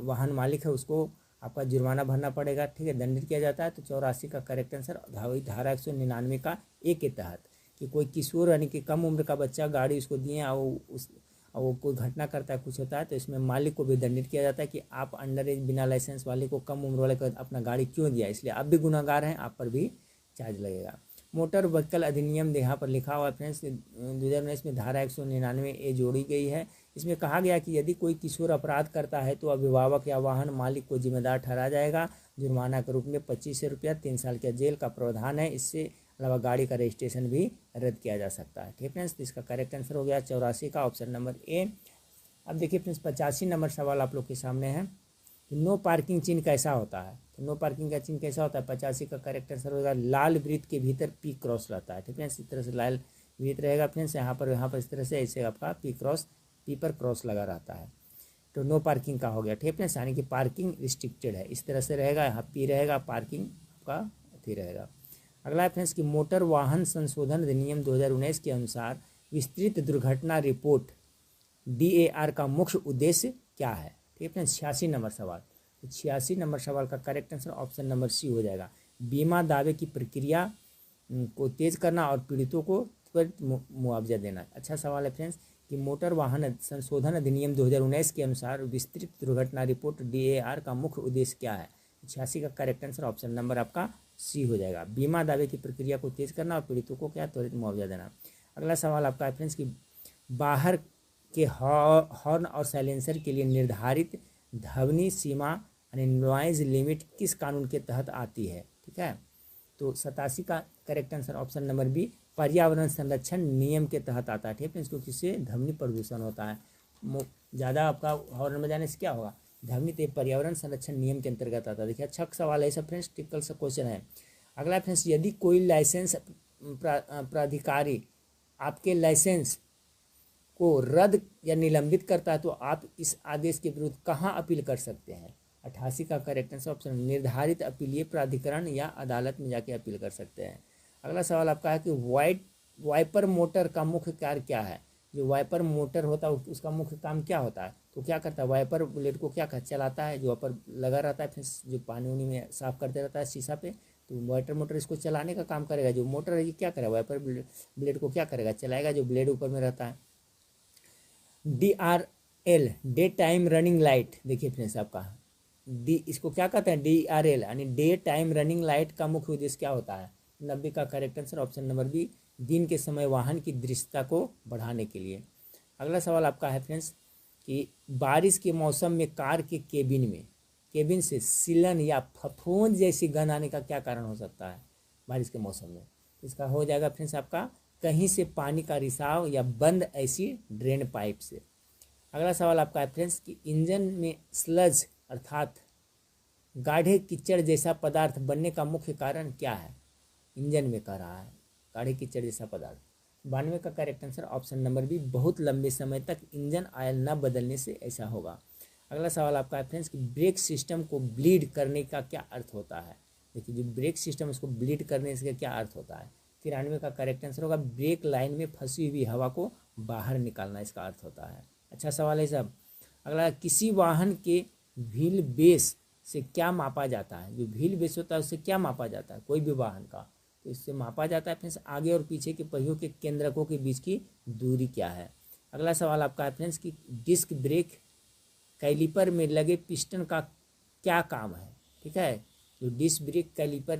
वाहन मालिक है उसको आपका जुर्माना भरना पड़ेगा। ठीक है, दंडित किया जाता है। तो 84 का करेक्ट आंसर धारा 199 का ए के तहत, कि कोई किशोर यानी कि कम उम्र का बच्चा गाड़ी उसको दिए और वो कोई घटना करता है, कुछ होता है, तो इसमें मालिक को भी दंडित किया जाता है कि आप अंडर एज बिना लाइसेंस वाले को, कम उम्र वाले को अपना गाड़ी क्यों दिया, इसलिए आप भी गुनाहगार हैं, आप पर भी चार्ज लगेगा। मोटर व्हीकल अधिनियम यहाँ पर लिखा हुआ है फ्रेंड्स 2019 में धारा 199 ए जोड़ी गई है। इसमें कहा गया कि यदि कोई किशोर अपराध करता है तो अभिभावक या वाहन मालिक को जिम्मेदार ठहराया जाएगा। जुर्माना के रूप में 2500 रुपया, 3 साल के जेल का प्रावधान है। इससे अलावा गाड़ी का रजिस्ट्रेशन भी रद्द किया जा सकता है। ठीक है फ्रेंड्स, तो इसका करेक्ट आंसर हो गया 84 का ऑप्शन नंबर ए। अब देखिए फ्रेंड्स 85 नंबर सवाल आप लोग के सामने है कि नो पार्किंग चिन्ह कैसा होता है? तो नो पार्किंग का चिन्ह कैसा होता है? 85 का करेक्ट आंसर होगा लाल वृत्त के भीतर पी क्रॉस रहता है। ठीक है, इस तरह से लाल वृत्त रहेगा फ्रेंड्स, यहाँ पर इस तरह से ऐसे आपका पी पर क्रॉस लगा रहता है, तो नो पार्किंग का हो गया। ठीक है फ्रेंड्स, यानी कि पार्किंग रिस्ट्रिक्टेड है, इस तरह से रहेगा, यहाँ पी रहेगा, पार्किंग का अथी रहेगा। अगला है फ्रेंड्स कि मोटर वाहन संशोधन अधिनियम 2019 के अनुसार विस्तृत दुर्घटना रिपोर्ट DAR का मुख्य उद्देश्य क्या है? ठीक है फ्रेंड्स, 86 नंबर सवाल। तो 86 नंबर सवाल का correct answer option number C हो जाएगा। बीमा दावे की प्रक्रिया को तेज करना और पीड़ितों को त्वरित मुआवजा देना। अच्छा सवाल है फ्रेंड्स कि मोटर वाहन संशोधन अधिनियम 2019 के अनुसार विस्तृत दुर्घटना रिपोर्ट DAR का मुख्य उद्देश्य क्या है? 86 का करेक्ट आंसर ऑप्शन नंबर आपका सी हो जाएगा। बीमा दावे की प्रक्रिया को तेज करना और पीड़ितों को क्या त्वरित मुआवजा देना। अगला सवाल आपका है फ्रेंड्स कि बाहर के हॉर्न और साइलेंसर के लिए निर्धारित ध्वनि सीमा यानी नॉइज लिमिट किस कानून के तहत आती है? ठीक है, तो 87 का correct answer option number B पर्यावरण संरक्षण नियम के तहत आता है। ठीक है, क्योंकि इससे ध्वनि प्रदूषण होता है, ज़्यादा आपका हॉर्न में जाने से क्या होगा, ध्वनि, तो पर्यावरण संरक्षण नियम के अंतर्गत आता है। देखिए अच्छा सवाल है, सब फ्रेंड्स टिपिकल सा क्वेश्चन है। अगला फ्रेंड्स, यदि कोई लाइसेंस प्राधिकारी आपके लाइसेंस को रद्द या निलंबित करता है तो आप इस आदेश के विरुद्ध कहाँ अपील कर सकते हैं? 88 का करेक्ट आंसर ऑप्शन निर्धारित अपीलीय प्राधिकरण या अदालत में जाके अपील कर सकते हैं। अगला सवाल आपका है कि वाइपर मोटर का मुख्य कार्य क्या है? जो वाइपर मोटर होता है उसका मुख्य काम क्या होता है? तो क्या करता है, वाइपर ब्लेड को क्या चलाता है, जो वाइपर लगा रहता है फिर जो पानी उनी में साफ करते रहता है शीशा पे, तो वाइपर मोटर इसको चलाने का काम करेगा। जो मोटर है ये क्या करेगा, वाइपर ब्लेड को क्या करेगा, चलाएगा, जो ब्लेड ऊपर में रहता है। DRL day time running light, देखिए फ्रेंड्स आपका इसको क्या कहते हैं, DRL यानी डे टाइम रनिंग लाइट का मुख्य उद्देश्य क्या होता है? 90 का correct answer option number B दिन के समय वाहन की दृश्यता को बढ़ाने के लिए। अगला सवाल आपका है फ्रेंड्स कि बारिश के मौसम में कार के केबिन से सीलन या फफूंद जैसी गंध आने का क्या कारण हो सकता है बारिश के मौसम में? इसका हो जाएगा फ्रेंड्स आपका कहीं से पानी का रिसाव या बंद ऐसी ड्रेन पाइप से। अगला सवाल आपका है फ्रेंड्स कि इंजन में स्लज अर्थात गाढ़े कीचड़ जैसा पदार्थ बनने का मुख्य कारण क्या है? इंजन में कह रहा है गाढ़े कीचड़ जैसा पदार्थ। 92 का correct answer option number B बहुत लंबे समय तक इंजन ऑयल न बदलने से ऐसा होगा। अगला सवाल आपका है फ्रेंड्स कि ब्रेक सिस्टम को ब्लीड करने का क्या अर्थ होता है? देखिए जो ब्रेक सिस्टम उसको ब्लीड करने से क्या अर्थ होता है? 93 का करेक्ट आंसर होगा ब्रेक लाइन में फंसी हुई हवा को बाहर निकालना, इसका अर्थ होता है। अच्छा सवाल है सब। अगला, किसी वाहन के व्हील बेस से क्या मापा जाता है? जो व्हील बेस होता है उससे क्या मापा जाता है कोई भी वाहन का? तो इससे मापा जाता है फ्रेंड्स आगे और पीछे के पहियों के केंद्रकों के बीच की दूरी क्या है। अगला सवाल आपका है फ्रेंड्स कि डिस्क ब्रेक कैलिपर में लगे पिस्टन का क्या काम है? ठीक है, जो डिस्क ब्रेक कैलिपर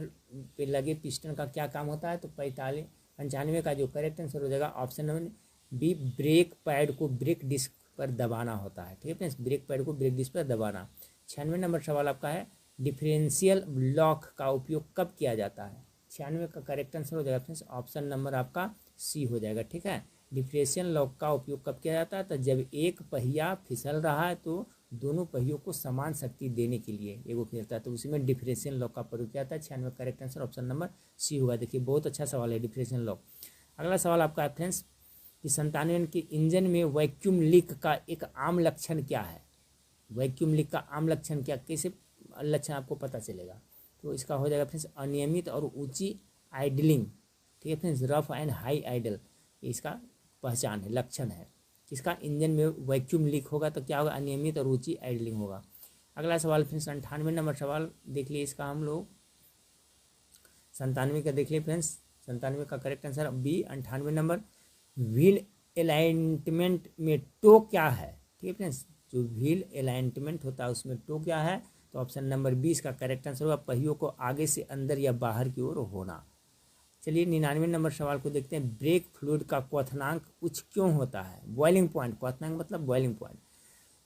पे लगे पिस्टन का क्या काम होता है, तो 95 का जो करेक्ट आंसर हो जाएगा option number B, brake pad को ब्रेक डिस्क पर दबाना होता है। ठीक है फ्रेंड्स, ब्रेक पैड को ब्रेक डिस्क पर दबाना। 96 नंबर सवाल आपका है, डिफरेंशियल लॉक का उपयोग कब किया जाता है। 96 का करेक्ट आंसर हो जाएगा फ्रेंड्स ऑप्शन नंबर आपका सी हो जाएगा। ठीक है, डिफरेंशियल लॉक का उपयोग कब किया जाता है, तो जब एक पहिया फिसल रहा है तो दोनों पहियों को समान शक्ति देने के लिए एगो फिरता है, तो उसी में डिफरेंशियल लॉक का प्रयोग किया जाता है। 96 correct answer option number C होगा। देखिए बहुत अच्छा सवाल है डिफरेंशियल लॉक। अगला सवाल आपका है फ्रेंड्स कि 97 के इंजन में वैक्यूम लीक का एक आम लक्षण क्या है। वैक्यूम लीक का आम लक्षण क्या, कैसे लक्षण आपको पता चलेगा, तो इसका हो जाएगा फ्रेंड्स अनियमित और ऊंची आइडलिंग। ठीक है friends, rough and high idle इसका पहचान है, लक्षण है। किसका, इंजन में वैक्यूम लीक होगा तो क्या होगा, अनियमित और ऊंची आइडलिंग होगा। अगला सवाल फ्रेंड्स 98 नंबर सवाल देख लिए इसका हम लोग 97 का देख लिए फ्रेंड्स। 97 का correct answer B 98 number, wheel alignment में टो क्या है। ठीक है फ्रेंड्स, जो व्हील अलाइनमेंट होता है उसमें टो क्या है, तो ऑप्शन नंबर 20 का करेक्ट आंसर होगा पहियों को आगे से अंदर या बाहर की ओर होना। चलिए 99 नंबर सवाल को देखते हैं, ब्रेक फ्लूइड का क्वथनांक उच्च क्यों होता है। बॉइलिंग पॉइंट, क्वथनांक मतलब बॉइलिंग पॉइंट,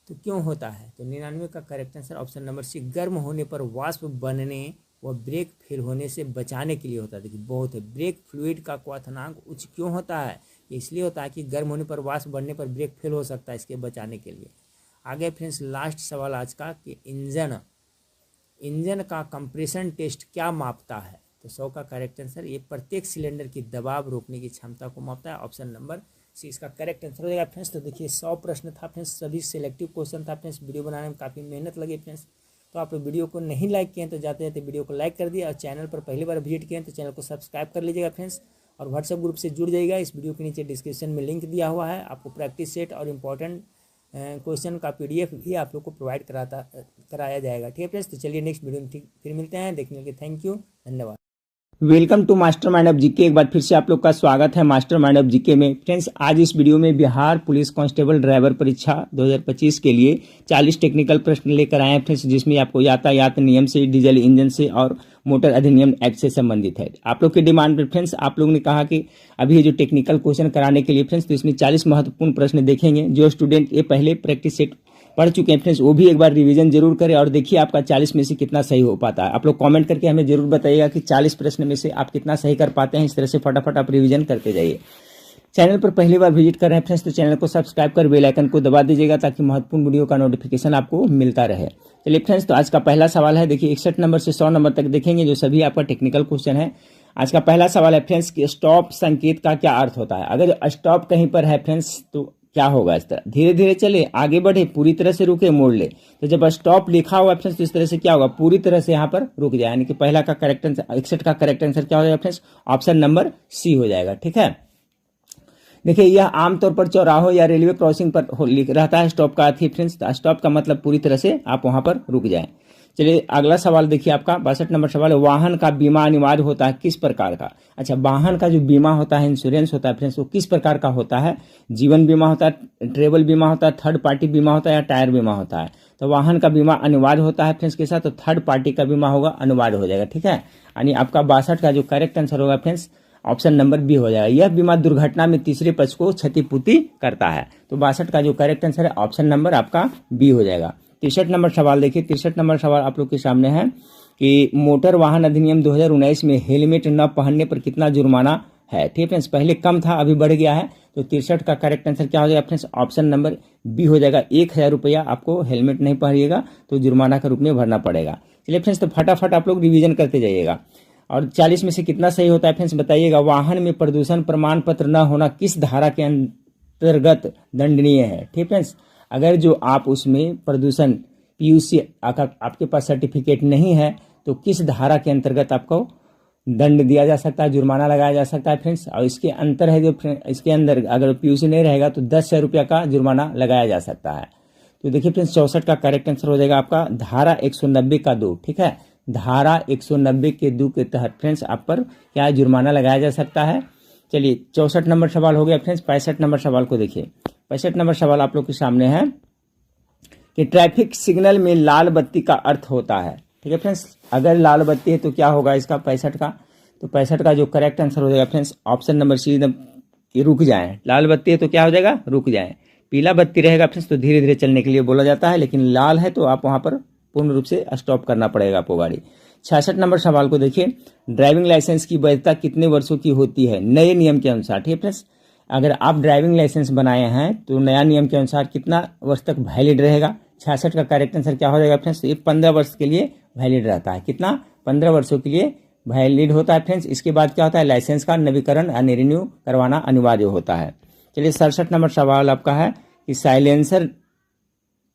तो क्यों होता है, तो 99 का correct answer option number C, गर्म होने पर वाष्प बनने व ब्रेक फेल होने से बचाने के लिए होता है। देखिए बहुत है, ब्रेक फ्लूइड का क्वथनांक उच्च क्यों होता है, इसलिए होता है कि गर्म होने पर वाष्प बनने पर ब्रेक फेल हो सकता है, इसके बचाने के लिए। आगे फ्रेंड्स लास्ट सवाल आज का कि इंजन का कंप्रेशन टेस्ट क्या मापता है, तो 100 का करेक्ट आंसर ये प्रत्येक सिलेंडर की दबाव रोकने की क्षमता को मापता है, ऑप्शन नंबर सी इसका करेक्ट आंसर हो जाएगा फ्रेंड्स। तो देखिए 100 प्रश्न था फ्रेंड्स, सभी सिलेक्टिव क्वेश्चन था फ्रेंड्स, वीडियो बनाने में काफ़ी मेहनत लगी फ्रेंड्स। तो आप लोग वीडियो को नहीं लाइक किए तो जाते जाते वीडियो को लाइक कर दिया, और चैनल पर पहली बार विजिट किए तो चैनल को सब्सक्राइब कर लीजिएगा फ्रेंड्स, और व्हाट्सएप ग्रुप से जुड़ जाइएगा। इस वीडियो के नीचे डिस्क्रिप्शन में लिंक दिया हुआ है, आपको प्रैक्टिस सेट और इम्पोर्टेंट क्वेश्चन का PDF भी आप लोग को प्रोवाइड कराया जाएगा। ठीक है फ्रेंड्स, तो चलिए नेक्स्ट वीडियो में फिर मिलते हैं, देखने के लिए थैंक यू, धन्यवाद। Welcome to master mind of GK. एक बार फिर से आप लोग का स्वागत है मास्टर माइंड ऑफ जीके में। फ्रेंड्स आज इस वीडियो में बिहार पुलिस कांस्टेबल ड्राइवर परीक्षा 2025 के लिए 40 टेक्निकल प्रश्न लेकर आए हैं फ्रेंड्स, जिसमें आपको यातायात नियम से, डीजल इंजन से और मोटर अधिनियम एक्ट से संबंधित है। आप लोग की डिमांड पर फ्रेंड्स आप लोगों ने कहा कि अभी जो टेक्निकल क्वेश्चन कराने के लिए फ्रेंड्स, तो इसमें 40 महत्वपूर्ण प्रश्न देखेंगे। जो स्टूडेंट ये पहले प्रैक्टिस सेट पढ़ चुके हैं फ्रेंड्स, वो भी एक बार रिवीजन जरूर करें और देखिए आपका 40 में से कितना सही हो पाता है। आप लोग कमेंट करके हमें जरूर बताइएगा कि 40 प्रश्न में से आप कितना सही कर पाते हैं। इस तरह से फटाफट आप रिवीजन करते जाइए। चैनल पर पहली बार विजिट कर रहे हैं फ्रेंड्स, तो चैनल को सब्सक्राइब कर बेल आइकन को दबा दीजिएगा ताकि महत्वपूर्ण वीडियो का नोटिफिकेशन आपको मिलता रहे। चलिए फ्रेंड्स, तो आज का पहला सवाल है, देखिए 61 नंबर से 100 नंबर तक देखेंगे, जो सभी आपका टेक्निकल क्वेश्चन है। आज का पहला सवाल है फ्रेंड्स कि स्टॉप संकेत का क्या अर्थ होता है। अगर स्टॉप कहीं पर है फ्रेंड्स तो क्या होगा, इस तरह धीरे धीरे चले, आगे बढ़े, पूरी तरह से रुके, मोड़ ले। तो जब स्टॉप लिखा हुआ फ्रेंड्स तो इस तरह से क्या होगा, पूरी तरह से यहाँ पर रुक जाए, यानी कि पहला का करेक्ट आंसर 61 का करेक्ट आंसर क्या हो जाएगा फ्रेंड्स, ऑप्शन नंबर सी हो जाएगा। ठीक है, देखिए यह आमतौर पर चौराहों या रेलवे क्रॉसिंग पर लिख रहता है स्टॉप का अर्थ ही फ्रेंड्स। स्टॉप का मतलब पूरी तरह से आप वहां पर रुक जाएं। चलिए अगला सवाल देखिए आपका 62 नंबर सवाल है, वाहन का बीमा अनिवार्य होता है किस प्रकार का। अच्छा, वाहन का जो बीमा होता है, इंश्योरेंस होता है फ्रेंड्स, वो किस प्रकार का होता है। जीवन बीमा होता है, ट्रेवल बीमा होता है, थर्ड पार्टी बीमा होता है या टायर बीमा होता है। तो वाहन का बीमा अनिवार्य होता है फ्रेंड्स के साथ, तो थर्ड पार्टी का बीमा होगा, अनिवार्य हो जाएगा। ठीक है, यानी आपका 62 का जो करेक्ट आंसर होगा फ्रेंड्स ऑप्शन नंबर बी हो जाएगा। यह बीमा दुर्घटना में तीसरे पक्ष को क्षतिपूर्ति करता है। तो 62 का जो करेक्ट आंसर है ऑप्शन नंबर आपका बी हो जाएगा। 63 नंबर सवाल देखिए, 63 नंबर सवाल आप लोग के सामने है कि मोटर वाहन अधिनियम 2019 में हेलमेट न पहनने पर कितना जुर्माना है। ठीक है फ्रेंड्स, पहले कम था अभी बढ़ गया है, तो 63 का करेक्ट आंसर क्या हो जाएगा फ्रेंड्स, ऑप्शन नंबर बी हो जाएगा। 1000 रुपया आपको हेलमेट नहीं पहनिएगा तो जुर्माना के रूप में भरना पड़ेगा। चलिए फ्रेंड्स, तो फटाफट आप लोग रिवीजन करते जाइएगा और 40 में से कितना सही होता है फ्रेंड्स बताइएगा। वाहन में प्रदूषण प्रमाण पत्र न होना किस धारा के अंतर्गत दंडनीय है। ठीक फ्रेंड्स, अगर जो आप उसमें प्रदूषण PUC आपके पास सर्टिफिकेट नहीं है तो किस धारा के अंतर्गत आपको दंड दिया जा सकता है, जुर्माना लगाया जा सकता है फ्रेंड्स। और इसके अंतर है जो इसके अंदर अगर PUC नहीं रहेगा तो 10,000 रुपया का जुर्माना लगाया जा सकता है। तो देखिए फ्रेंड्स 64 का करेक्ट आंसर हो जाएगा आपका धारा 190 का 2। ठीक है, धारा 190 के 2 के तहत फ्रेंड्स आप पर क्या जुर्माना लगाया जा सकता है। चलिए 64 नंबर सवाल हो गया फ्रेंड्स। 65 नंबर सवाल को देखिए, 65 नंबर सवाल आप लोग के सामने है कि ट्रैफिक सिग्नल में लाल बत्ती का अर्थ होता है। ठीक ठीक है फ्रेंड्स। अगर लाल बत्ती है तो क्या होगा इसका 65 का, तो 65 का जो करेक्ट आंसर हो जाएगा फ्रेंड्स ऑप्शन नंबर सी एकदम कि रुक जाएं। लाल बत्ती है तो क्या हो जाएगा, रुक जाएं। पीला बत्ती रहेगा फ्रेंड्स तो धीरे धीरे चलने के लिए बोला जाता है, लेकिन लाल है तो आप वहां पर पूर्ण रूप से स्टॉप करना पड़ेगा आपको गाड़ी। 66 नंबर सवाल को देखिए, ड्राइविंग लाइसेंस की वैधता कितने वर्षों की होती है नए नियम के अनुसार। ठीक है फ्रेंड्स, अगर आप ड्राइविंग लाइसेंस बनाए हैं तो नया नियम के अनुसार कितना वर्ष तक वैलिड रहेगा। 66 का करेक्ट आंसर क्या हो जाएगा फ्रेंड्स, ये 15 वर्ष के लिए वैलिड रहता है। कितना, 15 वर्षों के लिए वैलिड होता है फ्रेंड्स। इसके बाद क्या होता है, लाइसेंस का नवीकरण यानी रिन्यू करवाना अनिवार्य होता है। चलिए 67 नंबर सवाल आपका है कि साइलेंसर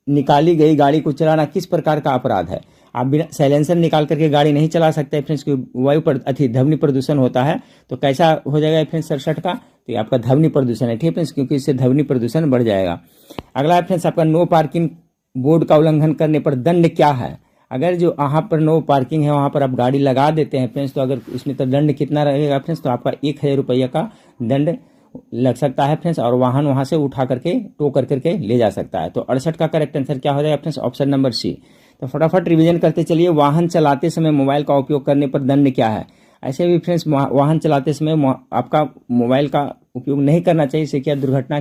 निकाली गई गाड़ी को चलाना किस प्रकार का अपराध है। आप बिना साइलेंसर निकाल करके गाड़ी नहीं चला सकते फ्रेंड्स, क्योंकि ध्वनि प्रदूषण होता है। तो कैसा हो जाएगा फ्रेंड्स 67 का, तो ये आपका ध्वनि प्रदूषण है। ठीक है फ्रेंड्स, क्योंकि इससे ध्वनि प्रदूषण बढ़ जाएगा। अगला है फ्रेंड्स आपका नो पार्किंग बोर्ड का उल्लंघन करने पर दंड क्या है। अगर जो वहाँ पर नो पार्किंग है वहाँ पर आप गाड़ी लगा देते हैं फ्रेंड्स, तो अगर इसमें तो दंड कितना रहेगा फ्रेंड्स, तो आपका 1000 रुपया का दंड लग सकता है फ्रेंड्स, और वाहन वहां से उठा करके टो करके ले जा सकता है। तो 68 का करेक्ट आंसर क्या हो जाएगा फ्रेंड्स, ऑप्शन नंबर सी। तो फटाफट रिवीजन करते चलिए, वाहन चलाते समय मोबाइल का उपयोग करने पर दंड क्या है। ऐसे भी फ्रेंड्स वाहन चलाते समय आपका मोबाइल का उपयोग नहीं करना चाहिए, इससे क्या दुर्घटना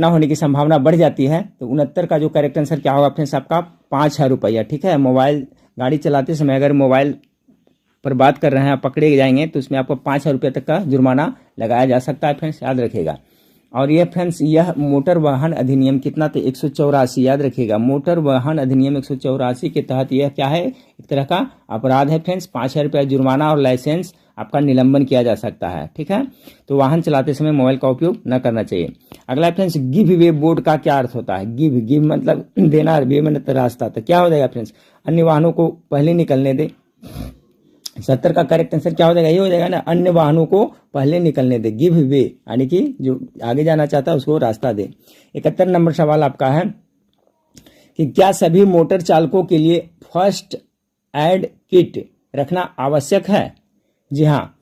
होने की संभावना बढ़ जाती है। तो 69 का जो करेक्ट आंसर क्या होगा फ्रेंड्स, आपका 5000 रुपया। ठीक है, मोबाइल गाड़ी चलाते समय अगर मोबाइल पर बात कर रहे हैं आप पकड़े जाएंगे तो उसमें आपको 5000 रुपये तक का जुर्माना लगाया जा सकता है फ्रेंड्स, याद रखिएगा। और ये फ्रेंड्स यह मोटर वाहन अधिनियम कितना, तो 184, याद रखिएगा। मोटर वाहन अधिनियम 184 के तहत यह क्या है, एक तरह का अपराध है फ्रेंड्स। 5000 रुपया जुर्माना और लाइसेंस आपका निलंबन किया जा सकता है। ठीक है, तो वाहन चलाते समय मोबाइल का उपयोग न करना चाहिए। अगला फ्रेंड्स गिव वे बोर्ड का क्या अर्थ होता है। गिव मतलब देना, वे मतलब रास्ता। तो क्या हो जाएगा फ्रेंड्स, अन्य वाहनों को पहले निकलने दे। 70 का करेक्ट आंसर क्या हो जाएगा, ये हो जाएगा ना, अन्य वाहनों को पहले निकलने दे। गिव वे यानी कि जो आगे जाना चाहता है उसको रास्ता दे। 71 नंबर सवाल आपका है कि क्या सभी मोटर चालकों के लिए फर्स्ट एड किट रखना आवश्यक है। जी हाँ,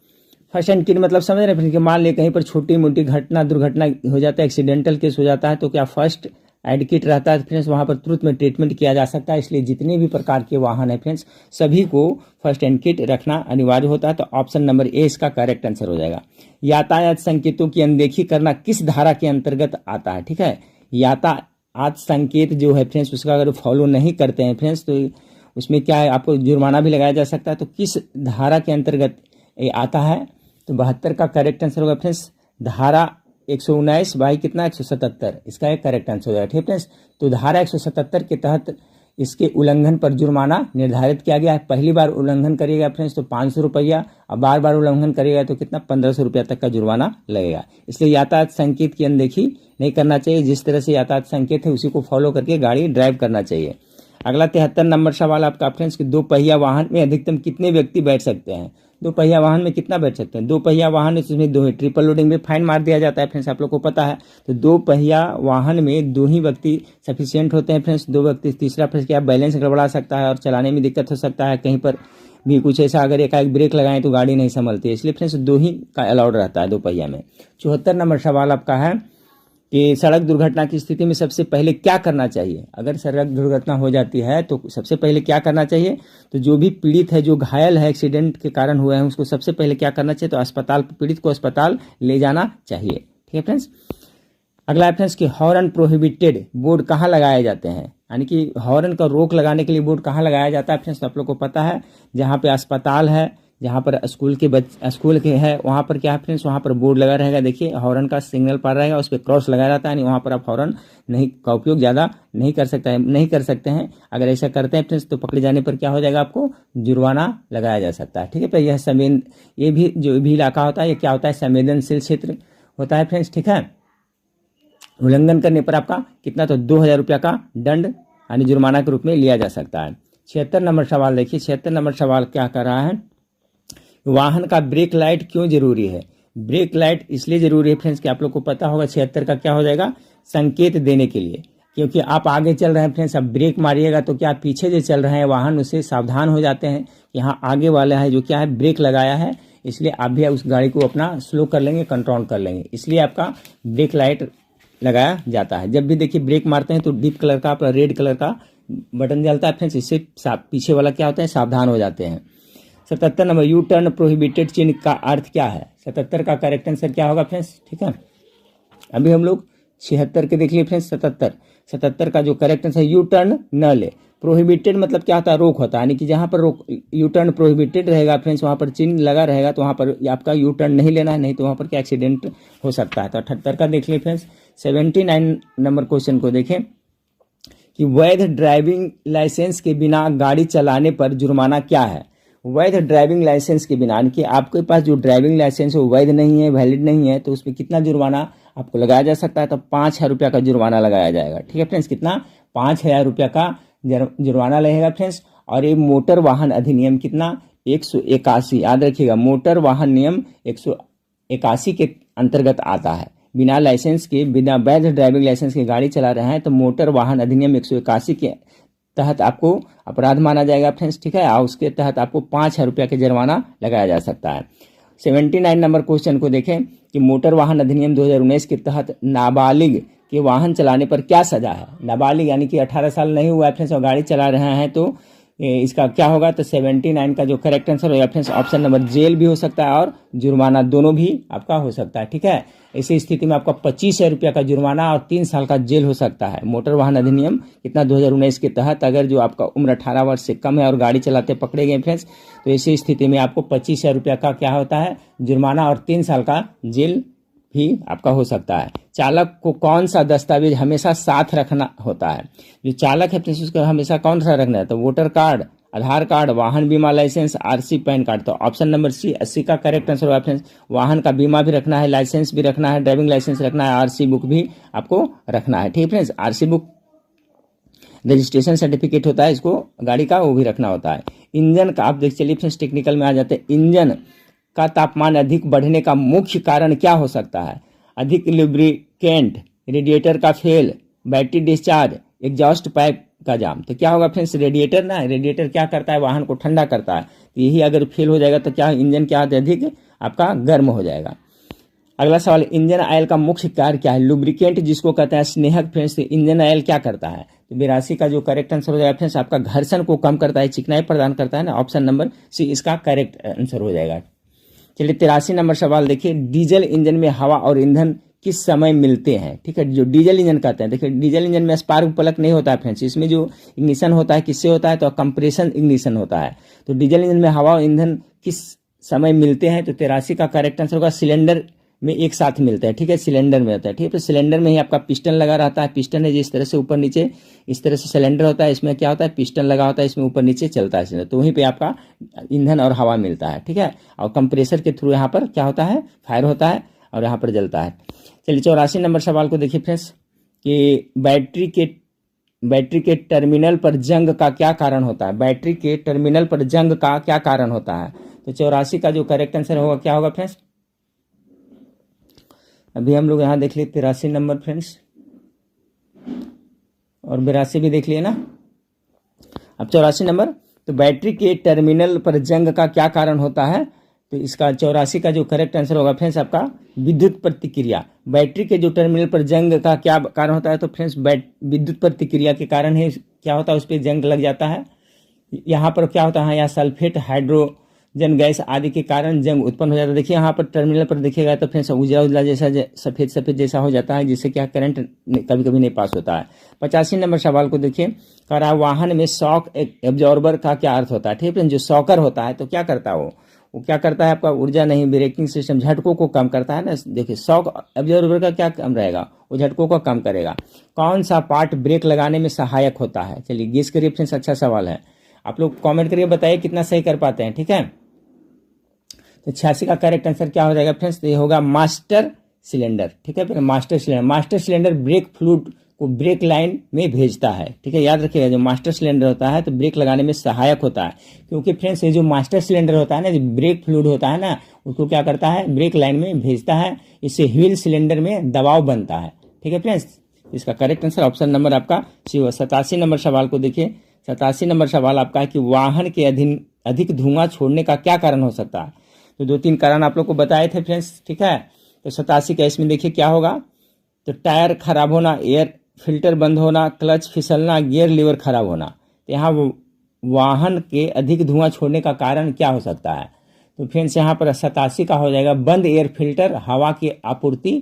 फर्स्ट एड किट मतलब समझ रहे हैं कि मान ले कहीं पर छोटी मोटी दुर्घटना हो जाता है, एक्सीडेंटल केस हो जाता है, तो क्या फर्स्ट एड किट रहता है फ्रेंड्स, वहां पर तुरंत में ट्रीटमेंट किया जा सकता है। इसलिए जितने भी प्रकार के वाहन है फ्रेंड्स सभी को फर्स्ट एड किट रखना अनिवार्य होता है। तो ऑप्शन नंबर ए इसका करेक्ट आंसर हो जाएगा। यातायात संकेतों की अनदेखी करना किस धारा के अंतर्गत आता है। ठीक है, यातायात संकेत जो है फ्रेंड्स उसका अगर फॉलो नहीं करते हैं फ्रेंड्स तो उसमें क्या है, आपको जुर्माना भी लगाया जा सकता है। तो किस धारा के अंतर्गत ये आता है, तो 72 का करेक्ट आंसर होगा फ्रेंड्स, धारा 119 बाई कितना 177, इसका एक करेक्ट आंसर हो जाएगा। ठीक फ्रेंड्स, तो धारा 177 के तहत इसके उल्लंघन पर जुर्माना निर्धारित किया गया है। पहली बार उल्लंघन करिएगा फ्रेंड्स तो 500 रुपया, और बार बार उल्लंघन करिएगा तो कितना 1500 रुपया तक का जुर्माना लगेगा। इसलिए यातायात संकेत की अनदेखी नहीं करना चाहिए। जिस तरह से यातायात संकेत है उसी को फॉलो करके गाड़ी ड्राइव करना चाहिए। अगला 73 नंबर सवाल आपका फ्रेंड्स कि 2 पहिया वाहन में अधिकतम कितने व्यक्ति बैठ सकते हैं। 2 पहिया वाहन में कितना बैठ सकते हैं, 2 पहिया वाहन इसमें 2 ट्रिपल लोडिंग में फाइन मार दिया जाता है फ्रेंड्स, आप लोग को पता है। तो 2 पहिया वाहन में 2 ही व्यक्ति सफिशियंट होते हैं फ्रेंड्स, 2 व्यक्ति। तीसरा फ्रेंड्स क्या बैलेंस गड़बड़ा सकता है और चलाने में दिक्कत हो सकता है, कहीं पर भी कुछ ऐसा अगर एकाएक ब्रेक लगाएं तो गाड़ी नहीं संभलती है, इसलिए फ्रेंड्स 2 ही का अलाउड रहता है 2 पहिया में। 74 नंबर सवाल आपका है कि सड़क दुर्घटना की स्थिति में सबसे पहले क्या करना चाहिए। अगर सड़क दुर्घटना हो जाती है तो सबसे पहले क्या करना चाहिए, तो जो भी पीड़ित है, जो घायल है, एक्सीडेंट के कारण हुए हैं, उसको सबसे पहले क्या करना चाहिए, तो अस्पताल, पीड़ित को अस्पताल ले जाना चाहिए। ठीक है फ्रेंड्स, अगला है फ्रेंड्स कि हॉर्न प्रोहिबिटेड बोर्ड कहाँ लगाए जाते हैं, यानी कि हॉर्न का रोक लगाने के लिए बोर्ड कहाँ लगाया जाता है फ्रेंड्स, तो आप लोग को पता है जहाँ पे अस्पताल है, जहाँ पर स्कूल के है वहाँ पर क्या है फ्रेंड्स, वहाँ पर बोर्ड लगा रहेगा। देखिए हॉर्न का सिग्नल पर रहेगा, उस पर क्रॉस लगाया रहता है, यानी वहाँ पर आप हॉर्न नहीं का उपयोग ज़्यादा नहीं कर सकते हैं। अगर ऐसा करते हैं फ्रेंड्स तो पकड़े जाने पर क्या हो जाएगा, आपको जुर्माना लगाया जा सकता है। ठीक है, पर ये भी जो भी इलाका होता है ये क्या होता है, संवेदनशील क्षेत्र होता है फ्रेंड्स। ठीक है, उल्लंघन करने पर आपका कितना, तो 2000 रुपया का दंड यानी जुर्माना के रूप में लिया जा सकता है। 76 नंबर सवाल देखिए, 76 नंबर सवाल क्या कर रहा है, वाहन का ब्रेक लाइट क्यों जरूरी है। ब्रेक लाइट इसलिए जरूरी है फ्रेंड्स कि आप लोग को पता होगा 76 का क्या हो जाएगा, संकेत देने के लिए, क्योंकि आप आगे चल रहे हैं फ्रेंड्स, अब ब्रेक मारिएगा तो क्या पीछे जो चल रहे हैं वाहन उससे सावधान हो जाते हैं कि हाँ आगे वाला है जो क्या है ब्रेक लगाया है, इसलिए आप भी उस गाड़ी को अपना स्लो कर लेंगे, कंट्रोल कर लेंगे, इसलिए आपका ब्रेक लाइट लगाया जाता है। जब भी देखिए ब्रेक मारते हैं तो डीप कलर का, रेड कलर का बटन जलता है फ्रेंड्स, इससे पीछे वाला क्या होता है, सावधान हो जाते हैं। 77 नंबर, यू टर्न प्रोहिबिटेड चिन्ह का अर्थ क्या है? 77 का करेक्ट आंसर क्या होगा फ्रेंड्स? ठीक है, अभी हम लोग 76 के देख लिए फ्रेंड्स। 77 का जो करेक्ट आंसर यू टर्न न ले। प्रोहिबिटेड मतलब क्या होता है, रोक होता है, यानी कि जहाँ पर रोक यू टर्न प्रोहिबिटेड रहेगा फ्रेंड्स, वहाँ पर चिन्ह लगा रहेगा, तो वहाँ पर आपका यू टर्न नहीं लेना है, नहीं तो वहाँ पर क्या एक्सीडेंट हो सकता है। तो 78 का देख लिए फ्रेंड्स। 79 नंबर क्वेश्चन को देखें कि वैध ड्राइविंग लाइसेंस के बिना गाड़ी चलाने पर जुर्माना क्या है? वैध ड्राइविंग लाइसेंस के बिना, यानी कि आपके पास जो ड्राइविंग लाइसेंस है वो वैध नहीं है, वैलिड नहीं है, तो उसमें कितना जुर्माना आपको लगाया जा सकता है? तो 5,000 रुपया का जुर्माना लगाया जाएगा। ठीक है फ्रेंड्स, कितना? 5,000 रुपया का जुर्माना लगेगा फ्रेंड्स। और ये मोटर वाहन अधिनियम कितना? 181, याद रखिएगा, मोटर वाहन नियम 181 के अंतर्गत आता है। बिना लाइसेंस के, बिना वैध ड्राइविंग लाइसेंस के गाड़ी चला रहे हैं तो मोटर वाहन अधिनियम 181 के तहत आपको अपराध माना जाएगा फ्रेंड्स। ठीक है, और उसके तहत आपको 5,000 रुपया का जुर्माना लगाया जा सकता है। 79 नंबर क्वेश्चन को देखें कि मोटर वाहन अधिनियम 2019 के तहत नाबालिग के वाहन चलाने पर क्या सजा है? नाबालिग यानी कि 18 साल नहीं हुआ है फ्रेंड्स और गाड़ी चला रहे हैं तो इसका क्या होगा? तो 79 का जो करेक्ट आंसर होगा फ्रेंड्स ऑप्शन नंबर, जेल भी हो सकता है और जुर्माना, दोनों भी आपका हो सकता है। ठीक है, ऐसी स्थिति में आपका 25,000 रुपया का जुर्माना और 3 साल का जेल हो सकता है। मोटर वाहन अधिनियम कितना 2019 के तहत अगर जो आपका उम्र 18 वर्ष से कम है और गाड़ी चलाते पकड़े गए फ्रेंड्स, तो ऐसी स्थिति में आपको 25,000 रुपया का क्या होता है? जुर्माना और 3 साल का जेल भी आपका हो सकता है। चालक को कौन सा दस्तावेज हमेशा साथ रखना होता है? जो चालक है फ्रेंड्स उसको हमेशा कौन सा रखना है? तो वोटर कार्ड, आधार कार्ड, वाहन बीमा लाइसेंस, आरसी, पैन कार्ड। तो ऑप्शन नंबर सी 80 का करेक्ट आंसर होगा फ्रेंड्स। वाहन का बीमा भी रखना है, लाइसेंस भी रखना है, ड्राइविंग लाइसेंस रखना है, आरसी बुक भी आपको रखना है। ठीक है friends, RC book registration certificate होता है इसको गाड़ी का, वो भी रखना होता है। इंजन का आप देख चलिए फ्रेंड्स, टेक्निकल में आ जाते हैं। इंजन का तापमान अधिक बढ़ने का मुख्य कारण क्या हो सकता है? अधिक लुब्रिकेंट, रेडिएटर का fail, battery discharge, exhaust pipe का जाम। तो क्या होगा फ्रेंड्स? रेडिएटर ना, रेडिएटर क्या करता है? वाहन को ठंडा करता है, तो यही अगर फेल हो जाएगा तो क्या इंजन क्या अधिक आपका गर्म हो जाएगा। अगला सवाल, इंजन ऑयल का मुख्य कार्य क्या है? लुब्रिकेंट जिसको कहते हैं स्नेहक फ्रेंड्स, तो इंजन ऑयल क्या करता है? तो 82 का जो करेक्ट आंसर हो जाएगा फ्रेंड्स आपका घर्षण को कम करता है, चिकनाई प्रदान करता है ना, ऑप्शन नंबर सी इसका करेक्ट आंसर हो जाएगा। चलिए 83 नंबर सवाल देखिए, डीजल इंजन में हवा और ईंधन किस समय मिलते हैं? ठीक है, जो डीजल इंजन कहते हैं, देखिए डीजल इंजन में स्पार्क प्लग नहीं होता है फ्रेंड्स, इसमें जो इग्निशन होता है किससे होता है? तो कंप्रेशन इग्निशन होता है। तो डीजल इंजन में हवा और ईंधन किस समय मिलते हैं? तो 83 का करेक्ट आंसर होगा सिलेंडर में एक साथ मिलता है। ठीक है, सिलेंडर में होता है। ठीक है, तो सिलेंडर में ही आपका पिस्टन लगा रहता है, पिस्टन है जिस तरह से ऊपर नीचे इस तरह से सिलेंडर होता है, इसमें क्या होता है? पिस्टन लगा होता है, इसमें ऊपर नीचे चलता है सिलेंडर, तो वहीं पे आपका ईंधन और हवा मिलता है। ठीक है, और कंप्रेसर के थ्रू यहाँ पर क्या होता है? फायर होता है और यहाँ पर जलता है। चलिए 84 नंबर सवाल को देखिए फ्रेंड्स कि बैटरी के टर्मिनल पर जंग का क्या कारण होता है? बैटरी के टर्मिनल पर जंग का क्या कारण होता है? तो 84 का जो करेक्ट आंसर होगा क्या होगा फ्रेंड्स? अभी हम लोग यहाँ देख लिए 83 नंबर फ्रेंड्स, और 82 भी देख लिए ना। अब 84 नंबर, तो बैटरी के टर्मिनल पर जंग का क्या कारण होता है? तो इसका 84 का जो करेक्ट आंसर होगा फ्रेंड्स आपका विद्युत प्रतिक्रिया। बैटरी के जो टर्मिनल पर जंग का क्या कारण होता है? तो फ्रेंड्स विद्युत प्रतिक्रिया के कारण ही क्या होता है? उस पर जंग लग जाता है। यहाँ पर क्या होता है? यहाँ सल्फेट, हाइड्रोजन गैस आदि के कारण जंग उत्पन्न हो जाता है। देखिए यहाँ पर टर्मिनल पर देखिएगा तो फ्रेंड्स उजला उजला जैसा सफेद सफेद जैसा हो जाता है, जिससे क्या करंट कभी कभी नहीं पास होता है। 85 नंबर सवाल को देखिए, करा वाहन में शॉक एब्जॉर्बर का क्या अर्थ होता है? ठीक है, जो शॉकर होता है तो क्या करता है वो क्या करता है? आपका ऊर्जा नहीं, ब्रेकिंग सिस्टम झटकों को कम करता है ना। देखिए शॉक एब्जॉर्बर का क्या काम रहेगा? वो झटकों को कम करेगा। कौन सा पार्ट ब्रेक लगाने में सहायक होता है? चलिए गेस करिए फ्रेंड्स, अच्छा सवाल है, आप लोग कमेंट करिए, बताइए कितना सही कर पाते हैं। ठीक है, तो 86 का करेक्ट आंसर क्या हो जाएगा फ्रेंड्स? तो ये होगा मास्टर सिलेंडर। ठीक है, फिर मास्टर सिलेंडर ब्रेक फ्लूइड को ब्रेक लाइन में भेजता है। ठीक है, याद रखिएगा, जो मास्टर सिलेंडर होता है तो ब्रेक लगाने में सहायक होता है, क्योंकि फ्रेंड्स ये जो मास्टर सिलेंडर होता है ना, जो ब्रेक फ्लूइड होता है ना, उसको क्या करता है? ब्रेक लाइन में भेजता है, इससे व्हील सिलेंडर में दबाव बनता है। ठीक है फ्रेंड्स, इसका करेक्ट आंसर ऑप्शन नंबर आपका सी होगा। 87 नंबर सवाल को देखिए, 87 नंबर सवाल आपका है कि वाहन के अधिक धुआं छोड़ने का क्या कारण हो सकता है? तो 2-3 कारण आप लोग को बताए थे फ्रेंड्स। ठीक है, तो 87 का इसमें देखिए क्या होगा? तो टायर खराब होना, एयर फिल्टर बंद होना, क्लच फिसलना, गियर लीवर खराब होना। तो यहाँ वाहन के अधिक धुआं छोड़ने का कारण क्या हो सकता है? तो फ्रेंड्स यहाँ पर 87 का हो जाएगा, बंद एयर फिल्टर हवा की आपूर्ति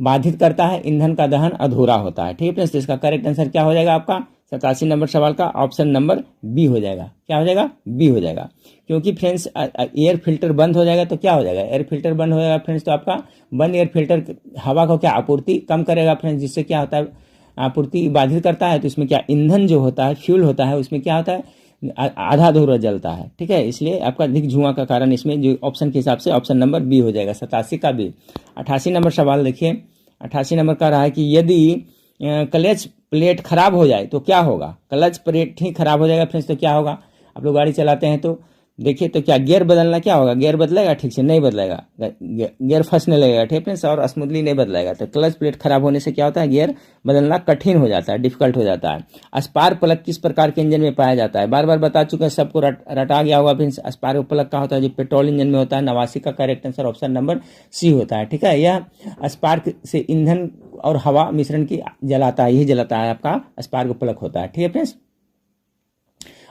बाधित करता है, ईंधन का दहन अधूरा होता है। ठीक है फ्रेंड्स, तो इसका करेक्ट आंसर क्या हो जाएगा आपका 87 नंबर सवाल का ऑप्शन नंबर बी हो जाएगा। क्या हो जाएगा? बी हो जाएगा। क्योंकि फ्रेंड्स एयर फिल्टर बंद हो जाएगा तो क्या हो जाएगा? एयर फिल्टर बंद हो जाएगा फ्रेंड्स, तो आपका बंद एयर फिल्टर हवा को क्या आपूर्ति कम करेगा फ्रेंड्स, जिससे क्या होता है आपूर्ति बाधित करता है। तो इसमें क्या ईंधन जो होता है, फ्यूल होता है, उसमें क्या होता है आधा अधूरा जलता है। ठीक है, इसलिए आपका अधिक धुआं का कारण इसमें जो ऑप्शन के हिसाब से ऑप्शन नंबर बी हो जाएगा, 87 का बी। 88 नंबर सवाल देखिए, 88 नंबर का रहा है कि यदि क्लच प्लेट खराब हो जाए तो क्या होगा? क्लच प्लेट ही खराब हो जाएगा फ्रेंड्स, तो क्या होगा? आप लोग गाड़ी चलाते हैं तो देखिए, तो क्या गियर बदलना क्या होगा? गियर बदलेगा? ठीक से नहीं बदलेगा, गियर फंसने लगेगा। ठीक है, और स्मूथली नहीं बदलेगा। तो क्लच प्लेट खराब होने से क्या होता है? गियर बदलना कठिन हो जाता है, डिफिकल्ट हो जाता है। स्पार्क प्लग किस प्रकार के इंजन में पाया जाता है? बार बार बता चुके हैं, सबको रटा गया होगा फ्रेंड्स। स्पार्क प्लग का होता है जो पेट्रोल इंजन में होता है। 89 का correct answer option number C होता है। ठीक है, यह स्पार्क से ईंधन और हवा मिश्रण की जलाता है, यही जलाता है आपका स्पार्क प्लग होता है। ठीक है फ्रेंड्स,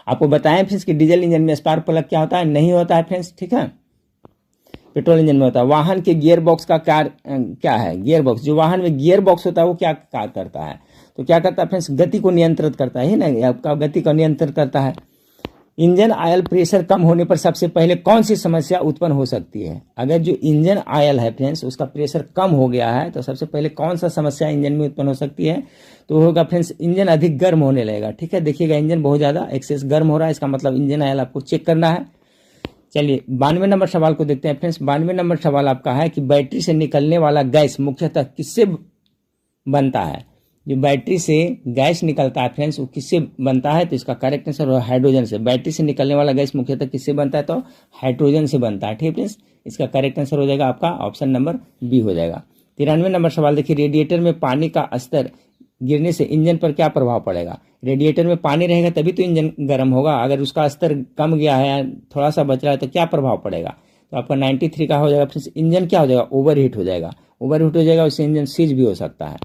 आपको बताएं फ्रेंड्स कि डीजल इंजन में स्पार्क प्लग क्या होता है? नहीं होता है फ्रेंड्स। ठीक है, पेट्रोल इंजन में होता है। वाहन के गियर बॉक्स का कार्य क्या है? गियर बॉक्स, जो वाहन में गियर बॉक्स होता है वो क्या कार्य करता है? तो क्या करता है फ्रेंड्स? गति को नियंत्रित करता है ना, आपका गति को नियंत्रित करता है। इंजन ऑयल प्रेशर कम होने पर सबसे पहले कौन सी समस्या उत्पन्न हो सकती है? अगर जो इंजन ऑयल है फ्रेंड्स उसका प्रेशर कम हो गया है तो सबसे पहले कौन सा समस्या इंजन में उत्पन्न हो सकती है? तो होगा फ्रेंड्स इंजन अधिक गर्म होने लगेगा। ठीक है, देखिएगा इंजन बहुत ज़्यादा एक्सेस गर्म हो रहा है, इसका मतलब इंजन ऑयल आपको चेक करना है। चलिए 92 नंबर सवाल को देखते हैं फ्रेंड्स। 92 नंबर सवाल आपका है कि बैटरी से निकलने वाला गैस मुख्यतः किससे बनता है? जो बैटरी से गैस निकलता है फ्रेंड्स वो किससे बनता है? तो इसका करेक्ट आंसर है हाइड्रोजन से। बैटरी से निकलने वाला गैस मुख्यतः किससे बनता है? तो हाइड्रोजन से बनता है। ठीक है फ्रेंड्स, इसका करेक्ट आंसर हो जाएगा आपका ऑप्शन नंबर बी हो जाएगा। 93 नंबर सवाल देखिए, रेडिएटर में पानी का स्तर गिरने से इंजन पर क्या प्रभाव पड़ेगा? रेडिएटर में पानी रहेगा तभी तो इंजन गर्म होगा। अगर उसका स्तर कम गया है, थोड़ा सा बच रहा है तो क्या प्रभाव पड़ेगा? तो आपका 93 का हो जाएगा फ्रेंड्स, इंजन क्या हो जाएगा? ओवरहीट हो जाएगा। ओवरहीट हो जाएगा, उससे इंजन सीज भी हो सकता है।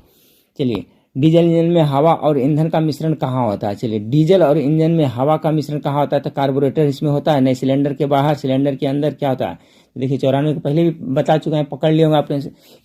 चलिए, डीजल इंजन में हवा और ईंधन का मिश्रण कहाँ होता है? चलिए, डीजल और इंजन में हवा का मिश्रण कहाँ होता है? तो कार्बोरेटर इसमें होता है, नहीं सिलेंडर के बाहर, सिलेंडर के अंदर क्या होता है? तो देखिए 94 को पहले भी बता चुके हैं, पकड़ लिए होंगे आपने।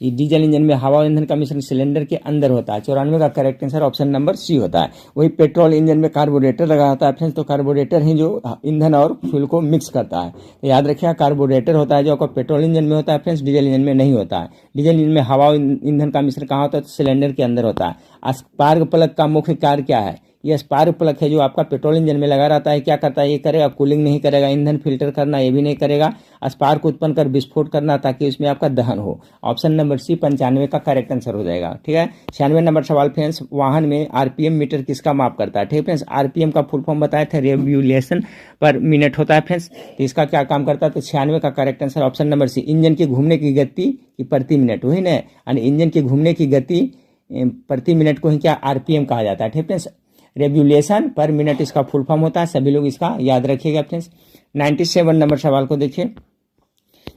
ये डीजल इंजन में हवा और ईंधन का मिश्रण सिलेंडर के अंदर होता है। 94 का correct answer option number C होता है। वही पेट्रोल इंजन में कार्बोरेटर लगा होता है फ्रेंड्स, तो कार्बोरेटर ही जो ईंधन और फ्यूल को मिक्स करता है। तो याद रखिएगा कार्बोरेटर होता है जो आपका पेट्रोल इंजन में होता है फ्रेंड्स, डीजल इंजन में नहीं होता है। डीजल इंजन में हवा और ईंधन का मिश्रण कहाँ होता है? तो सिलेंडर के अंदर होता है। स्पार्क प्लग का मुख्य कार्य क्या है? यह स्पार्क प्लग है जो आपका पेट्रोल इंजन में लगा रहता है, क्या करता है? ये करेगा कूलिंग नहीं करेगा, ईंधन फिल्टर करना ये भी नहीं करेगा, स्पार्क उत्पन्न कर विस्फोट करना ताकि उसमें आपका दहन हो। ऑप्शन नंबर सी 95 का करेक्ट आंसर हो जाएगा। ठीक है, 96 नंबर सवाल फ्रेंड्स, वाहन में आरपीएम मीटर किसका माप करता है? ठीक है फ्रेंड्स, आरपीएम का फुल फॉर्म बताए थे, रेवोल्यूशन पर मिनट होता है फ्रेंड्स। तो इसका क्या काम करता है? तो 96 का correct answer option number C, engine की घूमने की गति की प्रति मिनट, वही ना, यानी इंजन की घूमने की गति प्रति मिनट को ही क्या आरपीएम कहा जाता है। ठीक है फ्रेंड्स, रेवोल्यूशन पर मिनट इसका फुल फॉर्म होता है, सभी लोग इसका याद रखिएगा फ्रेंड्स। 97 नंबर सवाल को देखिए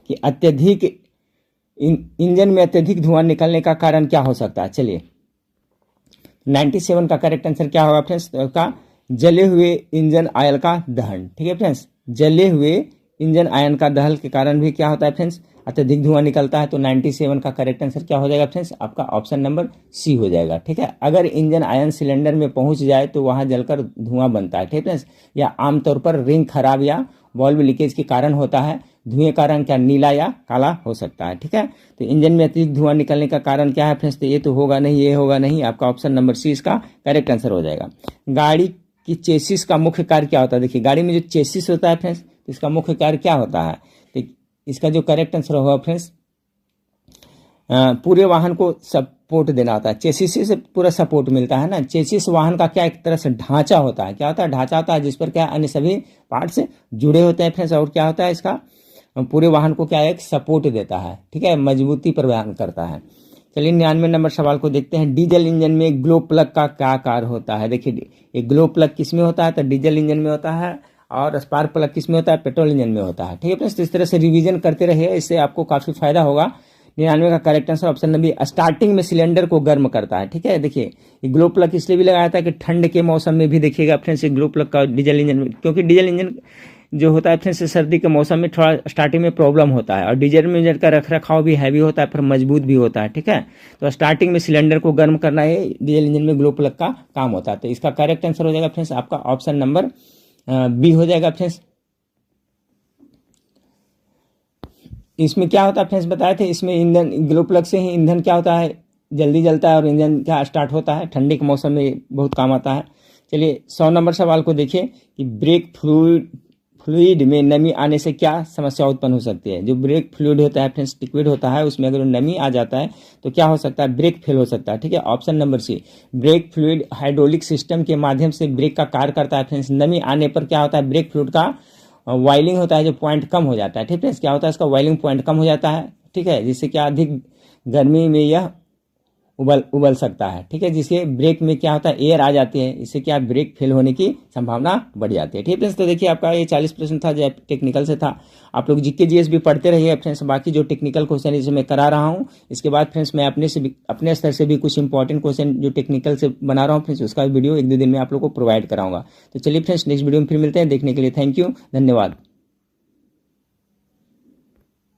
कि अत्यधिक इंजन में अत्यधिक धुआं निकलने का कारण क्या हो सकता है? चलिए 97 का करेक्ट आंसर क्या होगा फ्रेंड्स? का जले हुए इंजन ऑयल का दहन। ठीक है फ्रेंड्स, जले हुए इंजन आयन का दहन के कारण भी क्या होता है फ्रेंड्स? अत्यधिक धुआं निकलता है। तो 97 का करेक्ट आंसर क्या हो जाएगा फ्रेंड्स? आपका ऑप्शन नंबर सी हो जाएगा। ठीक है, अगर इंजन आयन सिलेंडर में पहुंच जाए तो वहां जलकर धुआं बनता है। ठीक है फ्रेंड्स, या आमतौर पर रिंग खराब या वाल्व लीकेज के कारण होता है। धुएं का रंग क्या नीला या काला हो सकता है। ठीक है, तो इंजन में अत्यधिक धुआं निकलने का कारण क्या है फ्रेंड्स? तो ये तो होगा नहीं, ये होगा नहीं, आपका ऑप्शन नंबर सी इसका करेक्ट आंसर हो जाएगा। गाड़ी की चेसिस का मुख्य कार्य क्या होता है? देखिए गाड़ी में जो चेसिस होता है फ्रेंड्स, तो इसका मुख्य कार्य क्या होता है? तो इसका जो करेक्ट आंसर होगा फ्रेंड्स, पूरे वाहन को सपोर्ट देना होता है। चेसिस से पूरा सपोर्ट मिलता है ना। चेसिस वाहन का क्या एक तरह से ढांचा होता है। क्या होता है? ढांचा होता है जिस पर क्या अन्य सभी पार्ट्स जुड़े होते हैं फ्रेंड्स, और क्या होता है इसका पूरे वाहन को क्या एक सपोर्ट देता है। ठीक है, मजबूती प्रदान करता है। चलिए 99 नंबर सवाल को देखते हैं। डीजल इंजन में ग्लो प्लग का क्या कार्य होता है? देखिए ये ग्लो प्लग किस में होता है? तो डीजल इंजन में होता है, और स्पार्क प्लग किस में होता है? पेट्रोल इंजन में होता है। ठीक है फ्रेंड्स, तो इस तरह से रिवीजन करते रहिए, इससे आपको काफ़ी फायदा होगा। 99 का correct answer option number starting में सिलेंडर को गर्म करता है। ठीक है, देखिए ये ग्लो प्लग इसलिए भी लगाया था कि ठंड के मौसम में भी देखिएगा फ्रेंड्स ग्लो प्लग का डीजल इंजन में, क्योंकि डीजल इंजन जो होता है फ्रेंड्स सर्दी के मौसम में थोड़ा स्टार्टिंग में प्रॉब्लम होता है, और डीजल इंजन का रख रखाव भी हैवी होता है पर मजबूत भी होता है। ठीक है, तो स्टार्टिंग में सिलेंडर को गर्म करना है डीजल इंजन में ग्लो प्लग का काम होता है। तो इसका करेक्ट आंसर हो जाएगा फ्रेंड्स आपका ऑप्शन नंबर बी हो जाएगा फ्रेंड्स। इसमें क्या होता है फ्रेंड्स बताए थे, इसमें ईंधन ग्लो प्लग से ही ईंधन क्या होता है जल्दी जलता है और इंजन क्या स्टार्ट होता है, ठंडी के मौसम में बहुत काम आता है। चलिए 100 नंबर सवाल को देखिए कि ब्रेक फ्लूइड में नमी आने से क्या समस्या उत्पन्न हो सकती है। जो ब्रेक फ्लूइड होता है फ्रेंड्स लिक्विड होता है, उसमें अगर नमी आ जाता है तो क्या हो सकता है, ब्रेक फेल हो सकता है। ठीक है, option number C brake fluid hydraulic system के माध्यम से ब्रेक का कार्य करता है फ्रेंड्स। नमी आने पर क्या होता है, ब्रेक फ्लूइड का वाइलिंग होता है जो पॉइंट कम हो जाता है। ठीक है, क्या होता है इसका वाइलिंग पॉइंट कम हो जाता है। ठीक है, जिससे क्या अधिक गर्मी में यह उबल सकता है। ठीक है, जिससे ब्रेक में क्या होता है एयर आ जाती है, इससे क्या ब्रेक फेल होने की संभावना बढ़ जाती है। ठीक है फ्रेंड्स, तो देखिए आपका ये 40 प्रश्न था जो टेक्निकल से था। आप लोग जीके जीएस भी पढ़ते रहिए फ्रेंड्स। बाकी जो टेक्निकल क्वेश्चन इसे मैं करा रहा हूँ, इसके बाद फ्रेंड्स मैं अपने स्तर से भी कुछ इंपॉर्टेंट क्वेश्चन जो टेक्निकल से बना रहा हूँ फ्रेंड्स, उसका वीडियो 1-2 दिन में आप लोग को प्रोवाइड कराऊंगा। तो चलिए फ्रेंड्स नेक्स्ट वीडियो में फिर मिलते हैं। देखने के लिए थैंक यू, धन्यवाद।